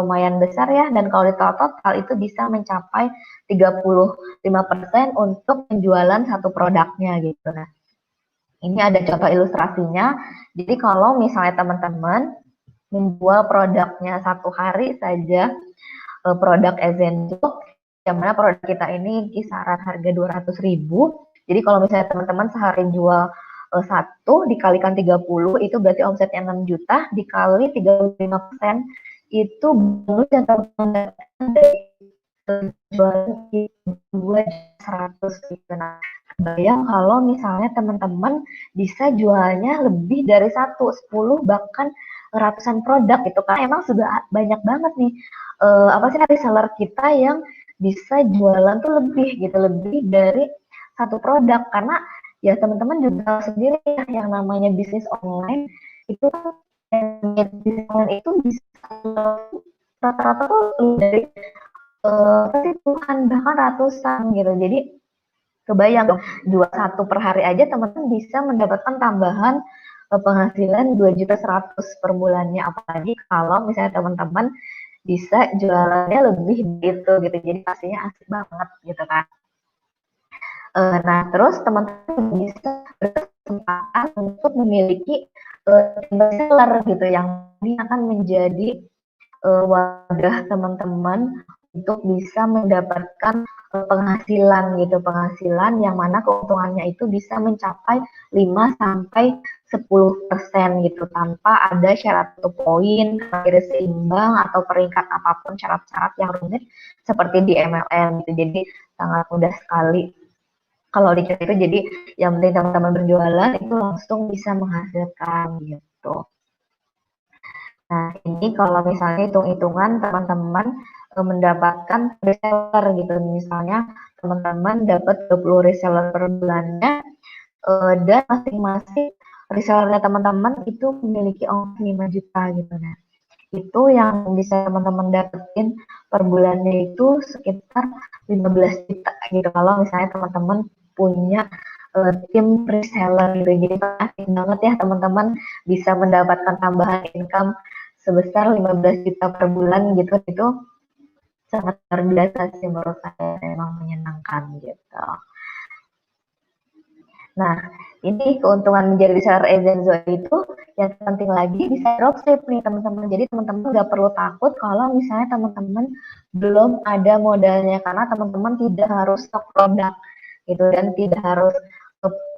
lumayan besar ya, dan kalau di total itu bisa mencapai 35% untuk penjualan satu produknya gitu. Nah, ini ada contoh ilustrasinya. Jadi kalau misalnya teman-teman menjual produknya satu hari saja, produk Ezenzo, yang mana produk kita ini kisaran harga 200.000. Jadi kalau misalnya teman-teman sehari jual satu dikalikan 30, itu berarti omsetnya 6 juta, dikali 35%, itu bonus yang teman-teman dari jualan 2.100 gitu. Nah, bayang kalau misalnya teman-teman bisa jualnya lebih dari 10, bahkan ratusan produk gitu, kan emang sudah banyak banget nih apa sih reseller kita yang bisa jualan tuh lebih gitu, lebih dari satu produk. Karena ya teman-teman juga sendiri ya, yang namanya bisnis online itu kan, bisnis online itu bisa rata-rata tuh dari pasti puluhan bahkan ratusan gitu. Jadi kebayang dong, jual satu per hari aja teman-teman bisa mendapatkan tambahan penghasilan 2.100.000 per bulannya. Apalagi kalau misalnya teman-teman bisa jualannya lebih gitu gitu, jadi pastinya asik banget gitu kan. Nah, terus teman-teman bisa berkesempatan untuk memiliki seller gitu, yang ini akan menjadi wadah teman-teman untuk bisa mendapatkan penghasilan gitu, penghasilan yang mana keuntungannya itu bisa mencapai 5 sampai 10% gitu, tanpa ada syarat atau poin, akhirnya seimbang atau peringkat apapun syarat-syarat yang rumit seperti di MLM gitu. Jadi sangat mudah sekali kalau di itu. Jadi yang penting teman-teman berjualan itu langsung bisa menghasilkan gitu. Nah, ini kalau misalnya hitung-hitungan teman-teman mendapatkan reseller gitu. Misalnya teman-teman dapat 20 reseller per bulannya, dan masing-masing resellernya teman-teman itu memiliki omset 5 juta gitu. Nah, itu yang bisa teman-teman dapetin per bulannya itu sekitar 15 juta gitu. Kalau misalnya teman-teman punya tim reseller gitu. Jadi pasti banget ya teman-teman bisa mendapatkan tambahan income sebesar 15 juta per bulan gitu. Itu sangat luar biasa sih menurut saya, memang menyenangkan gitu. Nah, ini keuntungan menjadi reseller Ezenzo itu yang penting lagi bisa dropship nih teman-teman. Jadi teman-teman nggak perlu takut kalau misalnya teman-teman belum ada modalnya, karena teman-teman tidak harus stok produk gitu, dan tidak harus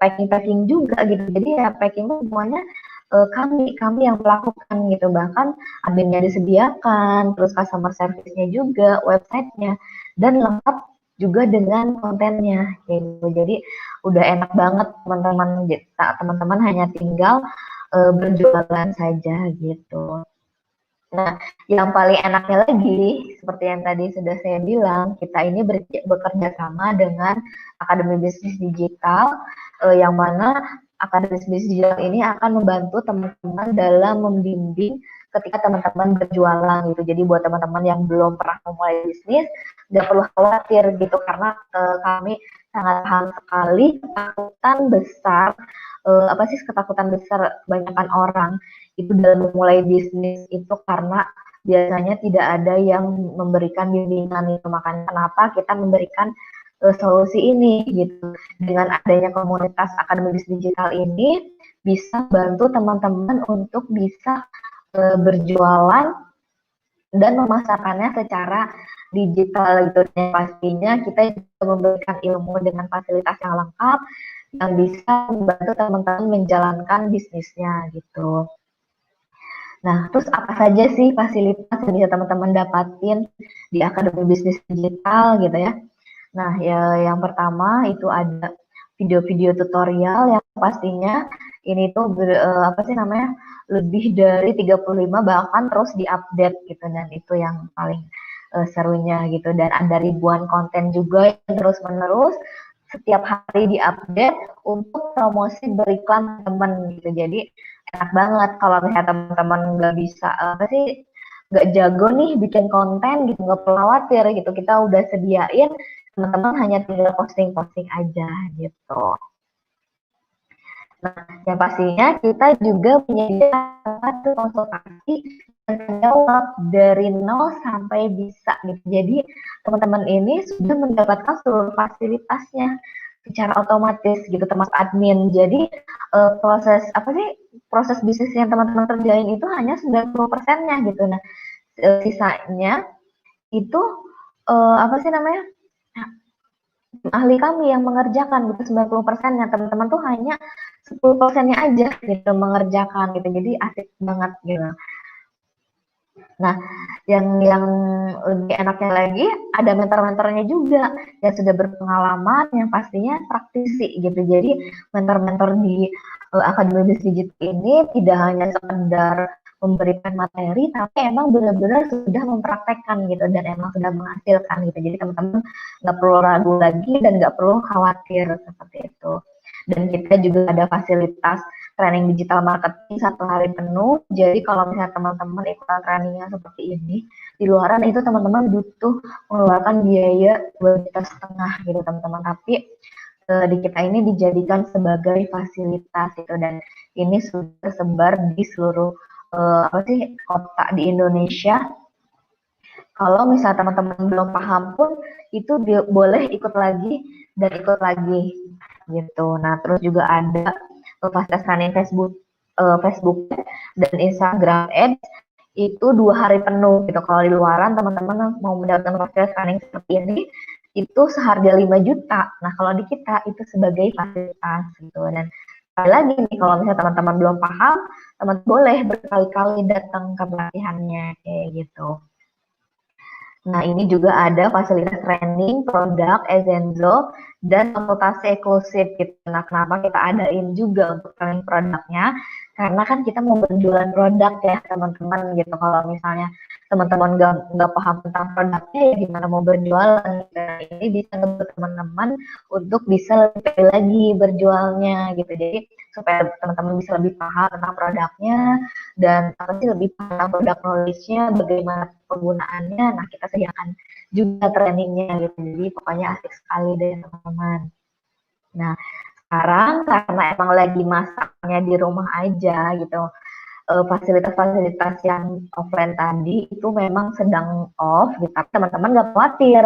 packing juga gitu. Jadi ya packing semuanya kami yang melakukan gitu. Bahkan adminnya disediakan, terus customer service-nya juga, websitenya, dan lengkap juga dengan kontennya gitu. Jadi udah enak banget teman-teman, teman-teman hanya tinggal berjualan saja gitu. Nah, yang paling enaknya lagi, seperti yang tadi sudah saya bilang, kita ini bekerja sama dengan Akademi Bisnis Digital, yang mana Akademi Bisnis Digital ini akan membantu teman-teman dalam membimbing ketika teman-teman berjualan gitu. Jadi buat teman-teman yang belum pernah memulai bisnis, nggak perlu khawatir gitu, karena kami sangat paham sekali ketakutan besar apa sih ketakutan besar kebanyakan orang itu dalam memulai bisnis itu karena biasanya tidak ada yang memberikan bimbingan itu. Makanya kenapa kita memberikan solusi ini gitu. Dengan adanya komunitas akademi bisnis digital ini bisa bantu teman-teman untuk bisa berjualan dan memasarkannya secara digital gitu. Dan pastinya kita juga memberikan ilmu dengan fasilitas yang lengkap yang bisa membantu teman-teman menjalankan bisnisnya gitu. Nah, terus apa saja sih fasilitas yang bisa teman-teman dapatin di Akademi Bisnis Digital gitu ya? Nah, ya yang pertama itu ada video-video tutorial yang pastinya ini tuh apa sih namanya? Lebih dari 35 bahkan terus diupdate gitu dan itu yang paling serunya gitu dan ada ribuan konten juga yang terus-menerus setiap hari diupdate untuk promosi beriklan teman gitu. Jadi enak banget kalau misalnya teman-teman nggak bisa apa sih nggak jago nih bikin konten gitu nggak perlu khawatir gitu kita udah sediain teman-teman hanya tinggal posting-posting aja gitu. Nah, yang pastinya kita juga menyediakan satu konsultasi yang menjawab dari nol sampai bisa gitu. Jadi teman-teman ini sudah mendapatkan seluruh fasilitasnya secara otomatis gitu termasuk admin. Jadi proses apa sih proses bisnis yang teman-teman kerjain itu hanya 90%-nya gitu. Nah, sisanya itu apa sih namanya? Ahli kami yang mengerjakan gitu 90%-nya teman-teman tuh hanya 10%-nya aja gitu mengerjakan gitu. Jadi asik banget gitu. Nah, yang lebih enaknya lagi ada mentor-mentornya juga yang sudah berpengalaman yang pastinya praktisi gitu. Jadi mentor-mentor di Akademi Bisnis Digital ini tidak hanya sekedar memberikan materi tapi emang benar-benar sudah mempraktekkan gitu dan emang sudah menghasilkan gitu. Jadi teman-teman nggak perlu ragu lagi dan nggak perlu khawatir seperti itu. Dan kita juga ada fasilitas training digital marketing 1 hari penuh. Jadi kalau misalnya teman-teman ikutan trainingnya seperti ini, di luaran itu teman-teman butuh mengeluarkan biaya 2,5 juta gitu teman-teman. Tapi di kita ini dijadikan sebagai fasilitas gitu dan ini sudah tersebar di seluruh apa sih kota di Indonesia. Kalau misalnya teman-teman belum paham pun itu boleh ikut lagi dan ikut lagi gitu. Nah, terus juga ada fasilitas running Facebook dan Instagram Ads itu 2 hari penuh gitu. Kalau di luaran teman-teman mau mendapatkan fasilitas running seperti ini itu seharga 5 juta. Nah, kalau di kita itu sebagai fasilitas gitu. Dan sekali lagi nih kalau misalnya teman-teman belum paham, teman boleh berkali-kali datang ke pelatihannya kayak gitu. Nah, ini juga ada fasilitas training, produk, Ezenzo, dan konsultasi eksklusif gitu. Nah, kenapa kita adain juga untuk training produknya? Karena kan kita mau berjualan produk ya teman-teman gitu. Kalau misalnya teman-teman nggak paham tentang produknya ya gimana mau berjualan. Nah, ini bisa ngebantu teman-teman untuk bisa lebih lagi berjualnya gitu. Jadi supaya teman-teman bisa lebih paham tentang produknya dan apa sih lebih paham produk knowledge-nya, bagaimana penggunaannya. Nah, kita sediakan juga trainingnya gitu. Jadi pokoknya asik sekali deh teman-teman. Nah, sekarang karena emang lagi masaknya di rumah aja gitu, fasilitas-fasilitas yang offline tadi itu memang sedang off gitu. Tapi teman-teman nggak khawatir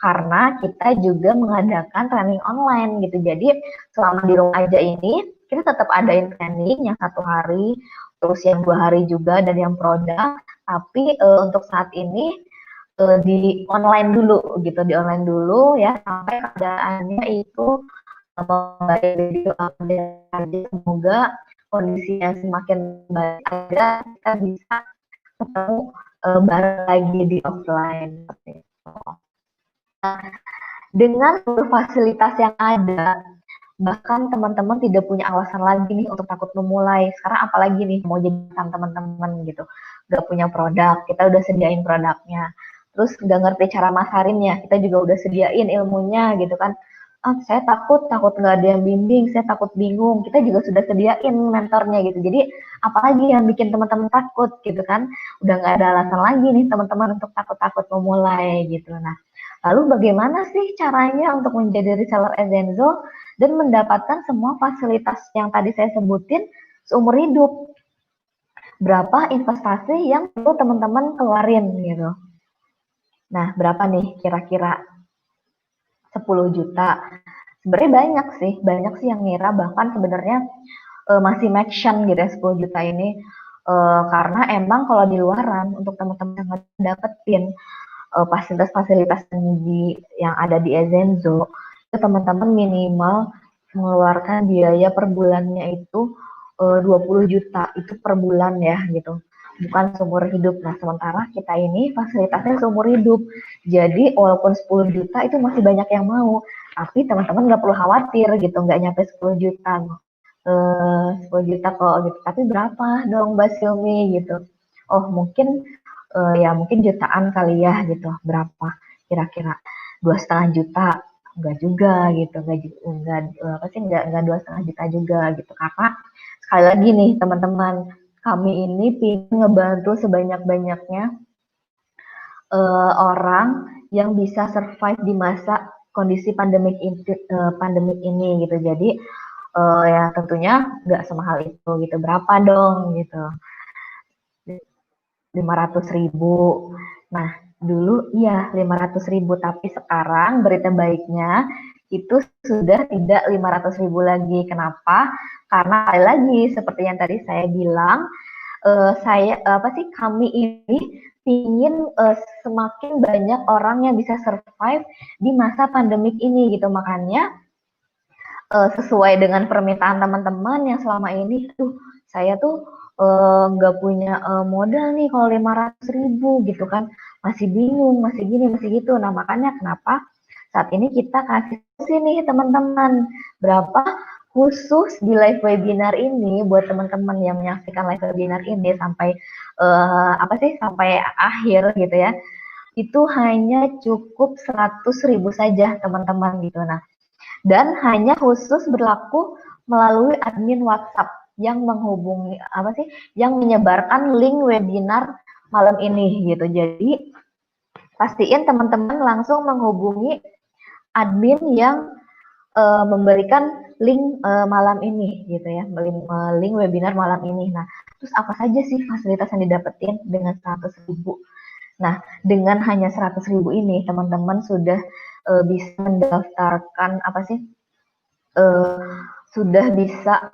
karena kita juga mengadakan training online gitu. Jadi selama di rumah aja ini kita tetap adain training yang 1 hari, terus yang 2 hari juga dan yang produk. Tapi untuk saat ini di online dulu gitu, di online dulu ya sampai keadaannya itu membaik video update aja. Semoga kondisinya semakin baik agar kita bisa ketemu bareng lagi di offline seperti itu. Dengan fasilitas yang ada, bahkan teman-teman tidak punya alasan lagi nih untuk takut memulai. Sekarang apalagi nih mau jadi teman-teman gitu, gak punya produk, kita udah sediain produknya. Terus udah ngerti cara masarinnya, kita juga udah sediain ilmunya gitu kan. Ah, saya takut nggak ada yang bimbing, saya takut bingung. Kita juga sudah sediain mentornya gitu. Jadi apalagi yang bikin teman-teman takut gitu kan? Udah nggak ada alasan lagi nih teman-teman untuk takut-takut memulai gitu. Nah, lalu bagaimana sih caranya untuk menjadi reseller Ezenzo? dan mendapatkan semua fasilitas yang tadi saya sebutin seumur hidup. Berapa investasi yang perlu teman-teman keluarin gitu. Nah, berapa nih kira-kira? 10 juta. Sebenarnya banyak sih yang ngira, bahkan sebenarnya masih mention gitu ya 10 juta ini, karena emang kalau di luaran untuk teman-teman yang dapetin fasilitas-fasilitas yang ada di Ezenzo, itu teman-teman minimal mengeluarkan biaya per bulannya itu 20 juta itu per bulan ya gitu, bukan seumur hidup. Nah, sementara kita ini fasilitasnya seumur hidup. Jadi walaupun 10 juta itu masih banyak yang mau, tapi teman-teman nggak perlu khawatir gitu, nggak nyampe 10 juta. 10 juta kok gitu, tapi berapa dong Mbak Silmi gitu. Oh mungkin ya mungkin jutaan kali ya gitu. Berapa kira-kira? 2,5 juta? Enggak juga gitu. Enggak apa sih, enggak 2,5 juta juga gitu. Karena sekali lagi nih teman-teman, kami ini ingin ngebantu sebanyak-banyaknya orang yang bisa survive di masa kondisi pandemik ini gitu. Jadi ya tentunya nggak semahal itu gitu. Berapa dong gitu? 500.000. Nah, dulu iya 500.000, tapi sekarang berita baiknya itu sudah tidak 500.000 lagi. Kenapa? Karena sekali lagi seperti yang tadi saya bilang, kami ini ingin semakin banyak orang yang bisa survive di masa pandemik ini gitu. Makanya sesuai dengan permintaan teman-teman yang selama ini, saya tuh nggak punya modal nih kalau 500.000 gitu kan, masih bingung, masih gini, masih gitu. Nah makanya kenapa saat ini kita kasih sini teman-teman berapa khusus di live webinar ini buat teman-teman yang menyaksikan live webinar ini sampai sampai akhir gitu ya, itu hanya cukup 100.000 saja teman-teman gitu. Nah, dan hanya khusus berlaku melalui admin WhatsApp yang menghubungi yang menyebarkan link webinar malam ini gitu. Jadi pastiin teman-teman langsung menghubungi admin yang memberikan link malam ini gitu ya, link webinar malam ini. Nah, terus apa saja sih fasilitas yang didapetin dengan 100.000? Nah, dengan hanya 100.000 ini teman-teman sudah bisa mendaftarkan uh, sudah bisa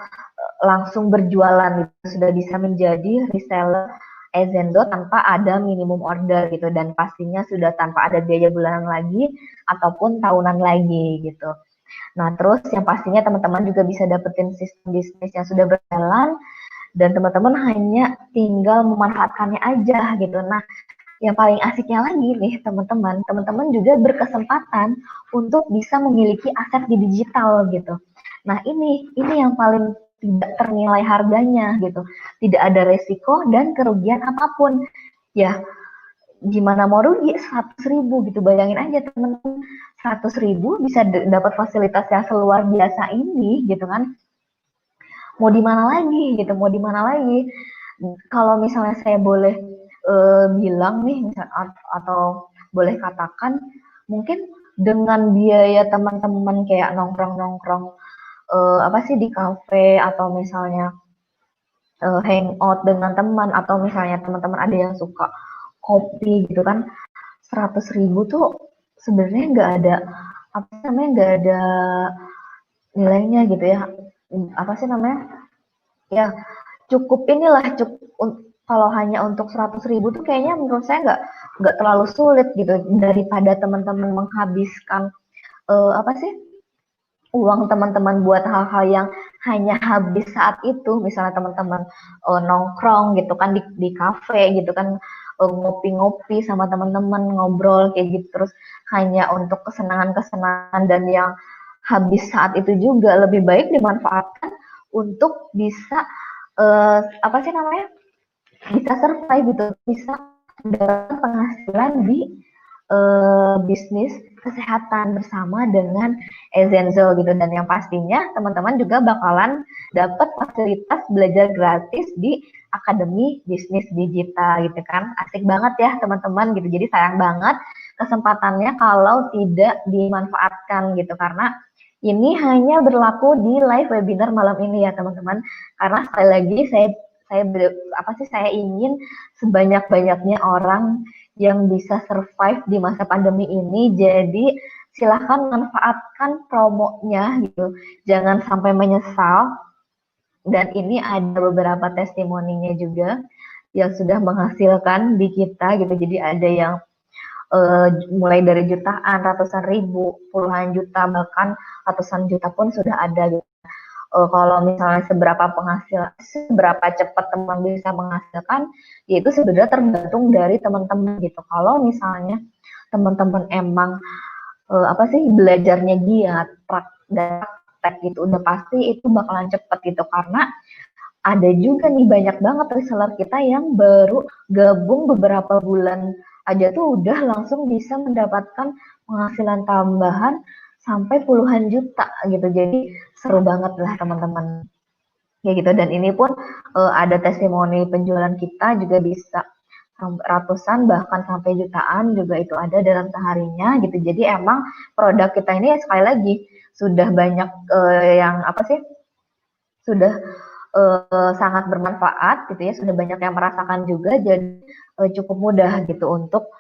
langsung berjualan gitu, sudah bisa menjadi reseller Ezendo tanpa ada minimum order gitu, dan pastinya sudah tanpa ada biaya bulanan lagi ataupun tahunan lagi gitu. Nah, terus yang pastinya teman-teman juga bisa dapetin sistem bisnis yang sudah berjalan dan teman-teman hanya tinggal memanfaatkannya aja gitu. Nah, yang paling asiknya lagi nih teman-teman juga berkesempatan untuk bisa memiliki aset di digital gitu. Nah ini yang paling tidak ternilai harganya gitu, tidak ada resiko dan kerugian apapun. Ya gimana mau rugi 100.000 gitu, bayangin aja teman-teman, 100.000 bisa dapat fasilitas yang seluar biasa ini gitu kan. Mau di mana lagi gitu, mau di mana lagi. Kalau misalnya saya boleh bilang nih, atau boleh katakan, mungkin dengan biaya teman-teman kayak nongkrong-nongkrong di kafe, atau misalnya hangout dengan teman, atau misalnya teman-teman ada yang suka kopi gitu kan, 100.000 tuh sebenarnya nggak ada nilainya gitu ya. Ya cukup kalau hanya untuk 100.000 tuh kayaknya menurut saya nggak terlalu sulit gitu, daripada teman-teman menghabiskan apa sih uang teman-teman buat hal-hal yang hanya habis saat itu. Misalnya teman-teman nongkrong gitu kan di kafe gitu kan, ngopi-ngopi sama teman-teman, ngobrol kayak gitu, terus hanya untuk kesenangan-kesenangan dan yang habis saat itu juga, lebih baik dimanfaatkan untuk bisa bisa survive gitu, bisa mendapatkan penghasilan di bisnis kesehatan bersama dengan Ezenzo gitu. Dan yang pastinya teman-teman juga bakalan dapat fasilitas belajar gratis di Akademi Bisnis Digital gitu kan. Asik banget ya teman-teman gitu. Jadi sayang banget kesempatannya kalau tidak dimanfaatkan gitu, karena Ini hanya berlaku di live webinar malam ini ya teman-teman. Karena sekali lagi saya ingin sebanyak-banyaknya orang yang bisa survive di masa pandemi ini. Jadi silahkan manfaatkan promonya gitu. Jangan sampai menyesal. Dan ini ada beberapa testimoninya juga yang sudah menghasilkan di kita gitu. Jadi ada yang mulai dari jutaan, ratusan ribu, puluhan juta, bahkan ratusan juta pun sudah ada gitu. Kalau misalnya seberapa cepat teman bisa menghasilkan, yaitu sebenarnya tergantung dari teman-teman gitu. Kalau misalnya teman-teman emang belajarnya giat, praktek gitu, udah pasti itu bakalan cepet gitu karena ada juga nih banyak banget reseller kita yang baru gabung beberapa bulan aja tuh udah langsung bisa mendapatkan penghasilan tambahan sampai puluhan juta gitu. Jadi seru banget lah teman-teman. Ya gitu, dan ini pun ada testimoni penjualan kita juga bisa ratusan bahkan sampai jutaan juga itu ada dalam seharinya gitu. Jadi emang produk kita ini sekali lagi sudah banyak yang sudah sangat bermanfaat gitu ya, sudah banyak yang merasakan juga, jadi cukup mudah gitu untuk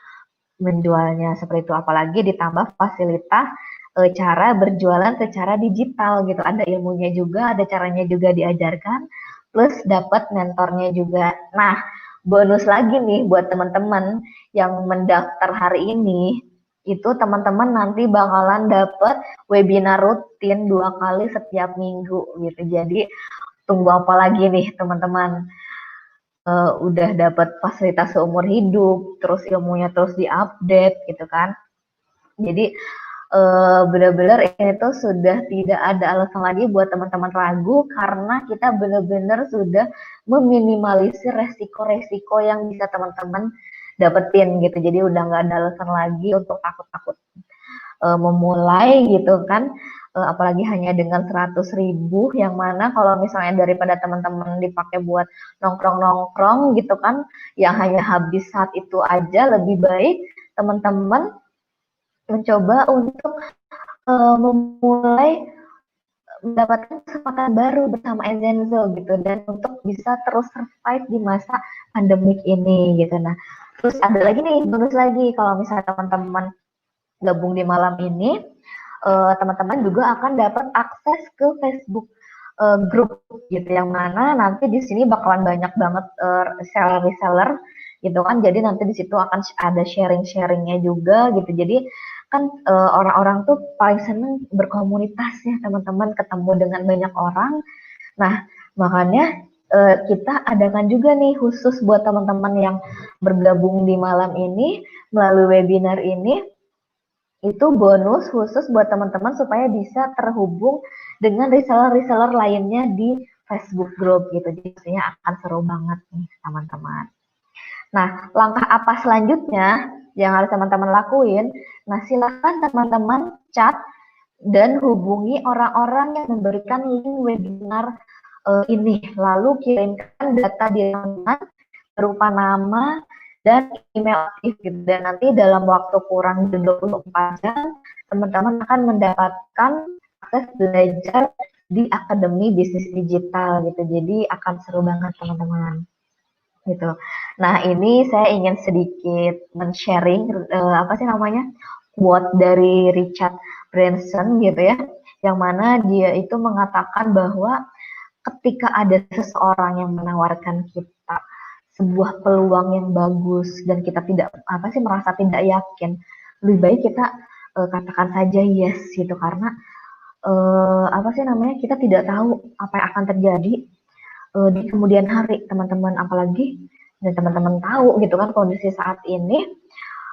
menjualnya seperti itu, apalagi ditambah fasilitas cara berjualan secara digital gitu, ada ilmunya juga, ada caranya juga diajarkan, plus dapat mentornya juga. Nah, bonus lagi nih buat teman-teman yang mendaftar hari ini, itu teman-teman nanti bakalan dapat webinar rutin 2 kali setiap minggu gitu. Jadi tunggu apa lagi nih teman-teman? Udah dapat fasilitas seumur hidup, terus ilmunya terus diupdate gitu kan. Jadi benar-benar ini tuh sudah tidak ada alasan lagi buat teman-teman ragu karena kita benar-benar sudah meminimalisir resiko-resiko yang bisa teman-teman dapetin gitu. Jadi udah nggak ada alasan lagi untuk takut-takut memulai gitu kan, apalagi hanya dengan 100.000 yang mana kalau misalnya daripada teman-teman dipakai buat nongkrong-nongkrong gitu kan yang hanya habis saat itu aja, lebih baik teman-teman mencoba untuk memulai mendapatkan kesempatan baru bersama Enzenzo gitu dan untuk bisa terus survive di masa pandemik ini gitu. Nah, terus ada lagi nih bonus lagi kalau misalnya teman-teman gabung di malam ini, teman-teman juga akan dapat akses ke Facebook grup gitu yang mana nanti di sini bakalan banyak banget reseller gitu kan, jadi nanti di situ akan ada sharing-sharingnya juga gitu. Jadi kan orang-orang tuh paling seneng berkomunitas ya teman-teman, ketemu dengan banyak orang. Nah, makanya kita adakan juga nih khusus buat teman-teman yang bergabung di malam ini melalui webinar ini, itu bonus khusus buat teman-teman supaya bisa terhubung dengan reseller-reseller lainnya di Facebook Group gitu. Jadi pastinya akan seru banget nih teman-teman. Nah, langkah apa selanjutnya yang harus teman-teman lakuin? Nah, silahkan teman-teman chat dan hubungi orang-orang yang memberikan link webinar ini. Lalu kirimkan data diraman berupa nama dan email aktif gitu. Dan nanti dalam waktu kurang dari 24 jam, teman-teman akan mendapatkan akses belajar di Akademi Bisnis Digital gitu. Jadi akan seru banget teman-teman gitu. Nah, ini saya ingin sedikit men-sharing quote dari Richard Branson gitu ya, yang mana dia itu mengatakan bahwa ketika ada seseorang yang menawarkan kita sebuah peluang yang bagus dan kita tidak merasa tidak yakin, lebih baik kita katakan saja yes gitu, karena kita tidak tahu apa yang akan terjadi di kemudian hari teman-teman, apalagi dan teman-teman tahu gitu kan kondisi saat ini,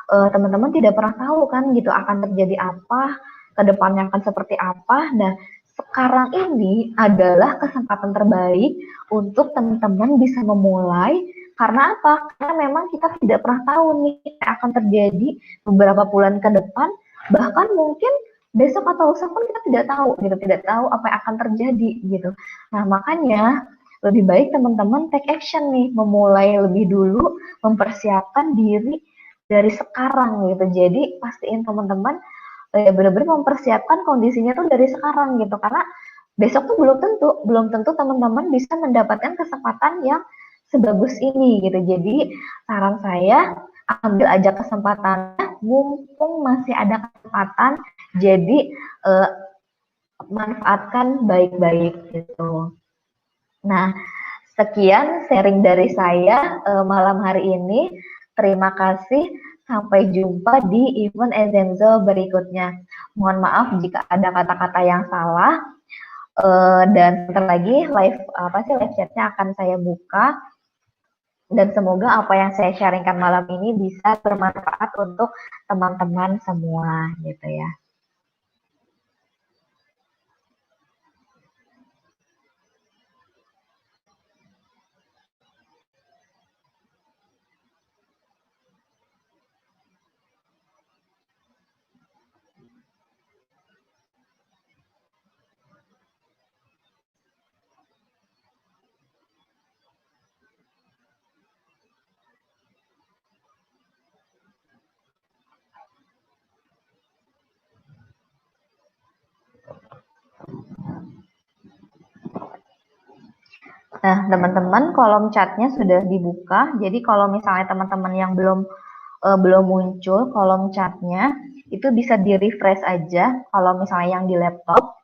teman-teman tidak pernah tahu kan gitu akan terjadi apa, ke depannya akan seperti apa. Nah, sekarang ini adalah kesempatan terbaik untuk teman-teman bisa memulai. Karena apa? Karena memang kita tidak pernah tahu nih apa akan terjadi beberapa bulan ke depan, bahkan mungkin besok atau lusa pun kita tidak tahu gitu, tidak tahu apa yang akan terjadi gitu. Nah, makanya lebih baik teman-teman take action nih, memulai lebih dulu, mempersiapkan diri dari sekarang gitu. Jadi pastiin teman-teman ya benar-benar mempersiapkan kondisinya tuh dari sekarang gitu, karena besok tuh belum tentu teman-teman bisa mendapatkan kesempatan yang sebagus ini gitu. Jadi saran saya ambil aja kesempatannya, mumpung masih ada kesempatan. Jadi eh, manfaatkan baik-baik gitu. Nah, sekian sharing dari saya malam hari ini. Terima kasih. Sampai jumpa di event Ezenzo berikutnya. Mohon maaf jika ada kata-kata yang salah. Dan sebentar lagi live chatnya akan saya buka. Dan semoga apa yang saya sharingkan malam ini bisa bermanfaat untuk teman-teman semua gitu ya. Nah, teman-teman, kolom chatnya sudah dibuka. Jadi kalau misalnya teman-teman yang belum muncul kolom chatnya, itu bisa di refresh aja. Kalau misalnya yang di laptop,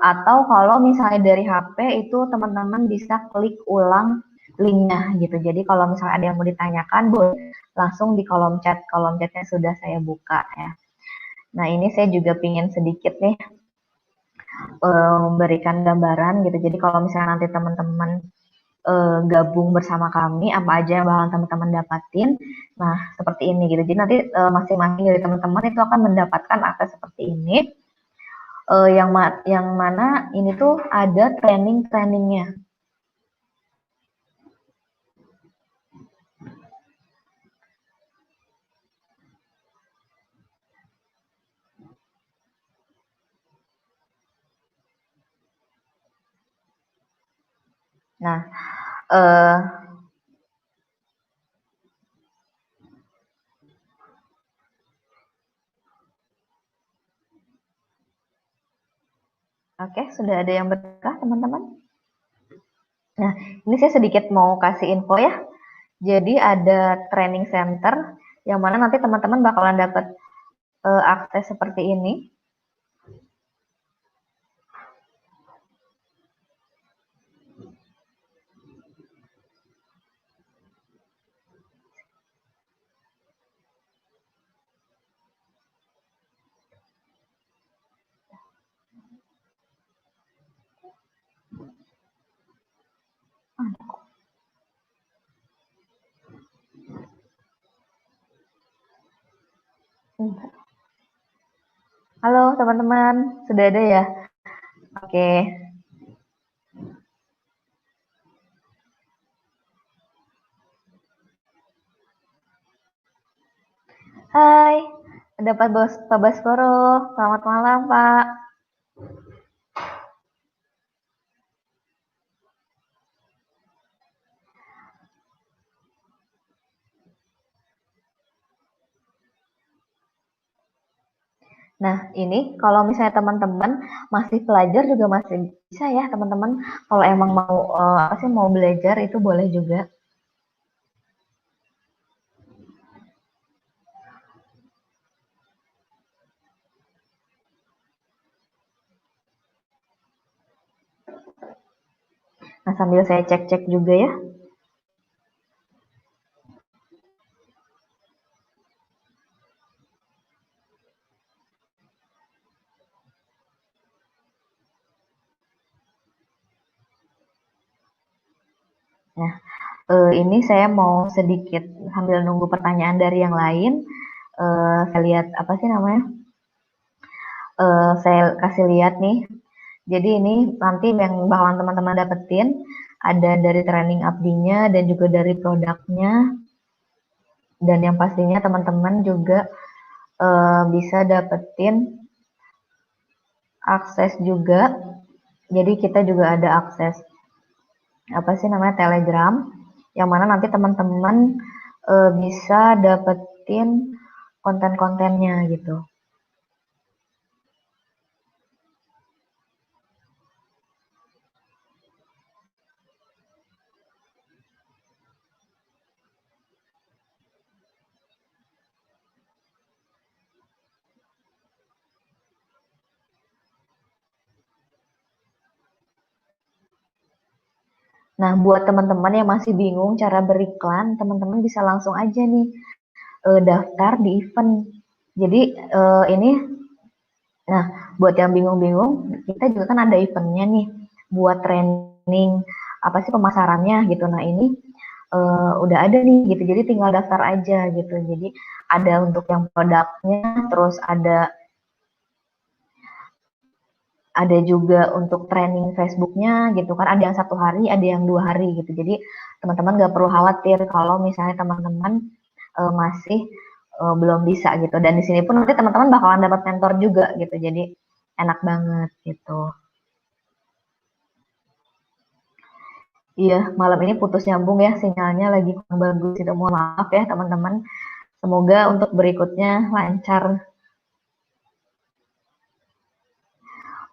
atau kalau misalnya dari HP itu teman-teman bisa klik ulang linknya gitu. Jadi kalau misalnya ada yang mau ditanyakan, boleh langsung di kolom chatnya sudah saya buka ya. Nah, ini saya juga pingin sedikit nih memberikan gambaran gitu. Jadi kalau misalnya nanti teman-teman gabung bersama kami, apa aja yang bakal teman-teman dapatin. Nah, seperti ini gitu. Jadi nanti masing-masing dari teman-teman itu akan mendapatkan akses seperti ini. Yang mana ini tuh ada training-trainingnya. Nah, eh, oke, sudah ada yang berkah teman-teman. Nah, ini saya sedikit mau kasih info ya. Jadi ada training center yang mana nanti teman-teman bakalan dapat akses seperti ini. Halo teman-teman, sudah ada ya? Oke. Hai, ada Pak Baskoro. Selamat malam, Pak. Nah, ini kalau misalnya teman-teman masih pelajar juga masih bisa ya, teman-teman. Kalau emang mau apa sih mau belajar itu boleh juga. Nah, sambil saya cek-cek juga ya. Nah, ini saya mau sedikit sambil nunggu pertanyaan dari yang lain. Saya lihat apa sih namanya? Saya kasih lihat nih. Jadi ini nanti yang bakalan teman-teman dapetin ada dari training abdinya dan juga dari produknya, dan yang pastinya teman-teman juga bisa dapetin akses juga. Jadi kita juga ada akses apa sih namanya Telegram, yang mana nanti teman-teman bisa dapetin konten-kontennya gitu. Nah, buat teman-teman yang masih bingung cara beriklan, teman-teman bisa langsung aja nih daftar di event. Jadi ini, nah buat yang bingung-bingung, kita juga kan ada eventnya nih buat training apa sih pemasarannya gitu. Nah ini udah ada nih gitu. Jadi tinggal daftar aja gitu. Jadi ada untuk yang produknya, terus ada juga untuk training Facebooknya gitu kan, ada yang 1 hari, ada yang 2 hari gitu. Jadi teman-teman nggak perlu khawatir kalau misalnya teman-teman masih belum bisa gitu. Dan di sini pun nanti teman-teman bakalan dapat mentor juga gitu. Jadi enak banget gitu. Iya, malam ini putus nyambung ya, sinyalnya lagi kurang bagus itu. Mohon maaf ya teman-teman. Semoga untuk berikutnya lancar.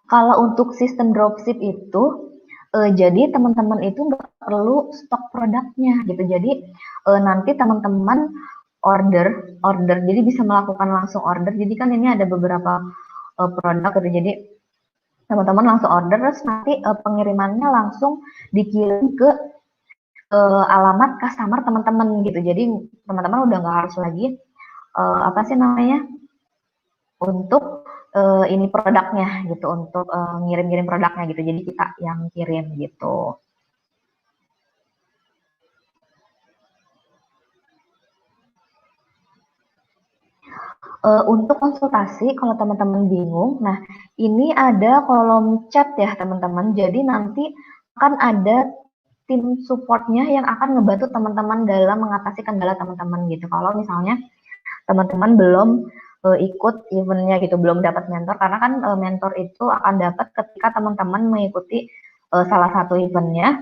Kalau untuk sistem dropship itu, jadi teman-teman itu nggak perlu stok produknya gitu. Jadi nanti teman-teman order, jadi bisa melakukan langsung order. Jadi kan ini ada beberapa produk gitu. Jadi teman-teman langsung order, terus nanti pengirimannya langsung dikirim ke alamat customer teman-teman gitu. Jadi teman-teman udah nggak harus lagi apa sih namanya untuk ini produknya gitu, untuk ngirim-ngirim produknya gitu. Jadi kita yang kirim gitu. Untuk konsultasi kalau teman-teman bingung, nah ini ada kolom chat ya teman-teman. Jadi nanti akan ada tim supportnya yang akan ngebantu teman-teman dalam mengatasi kendala teman-teman gitu. Kalau misalnya teman-teman belum ikut eventnya gitu, belum dapat mentor, karena kan mentor itu akan dapat ketika teman-teman mengikuti salah satu eventnya.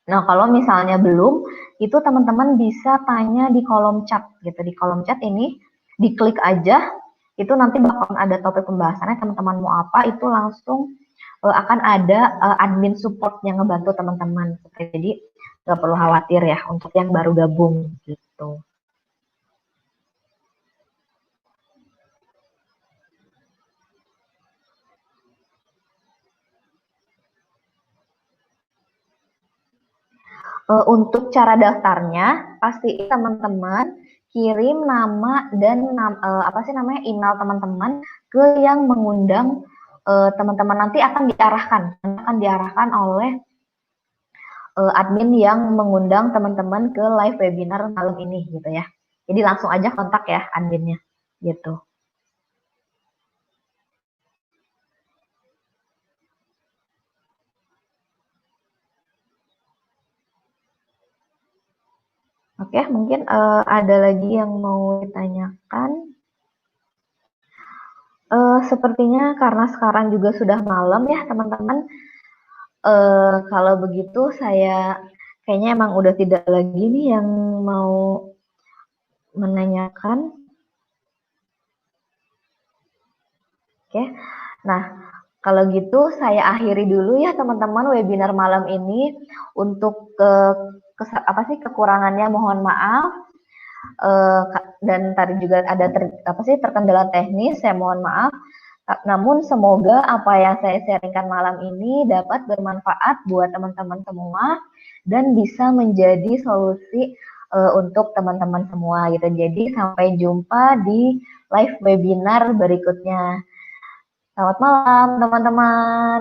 Nah, kalau misalnya belum, itu teman-teman bisa tanya di kolom chat gitu. Di kolom chat ini diklik aja, itu nanti bakalan ada topik pembahasannya, teman-teman mau apa, itu langsung akan ada admin support yang ngebantu teman-teman. Jadi nggak perlu khawatir ya untuk yang baru gabung gitu. Untuk cara daftarnya, pasti teman-teman kirim nama dan apa sih namanya email teman-teman ke yang mengundang teman-teman. Nanti akan diarahkan oleh admin yang mengundang teman-teman ke live webinar malam ini gitu ya. Jadi langsung aja kontak ya adminnya gitu. Oke, mungkin ada lagi yang mau ditanyakan. Sepertinya karena sekarang juga sudah malam ya teman-teman. Kalau begitu saya kayaknya emang udah tidak lagi nih yang mau menanyakan. Oke. Nah, kalau gitu saya akhiri dulu ya teman-teman webinar malam ini. Untuk apa sih kekurangannya mohon maaf. Dan tadi juga ada apa sih terkendala teknis, saya mohon maaf. Namun semoga apa yang saya sharingkan malam ini dapat bermanfaat buat teman-teman semua dan bisa menjadi solusi untuk teman-teman semua gitu. Jadi sampai jumpa di live webinar berikutnya. Selamat malam teman-teman.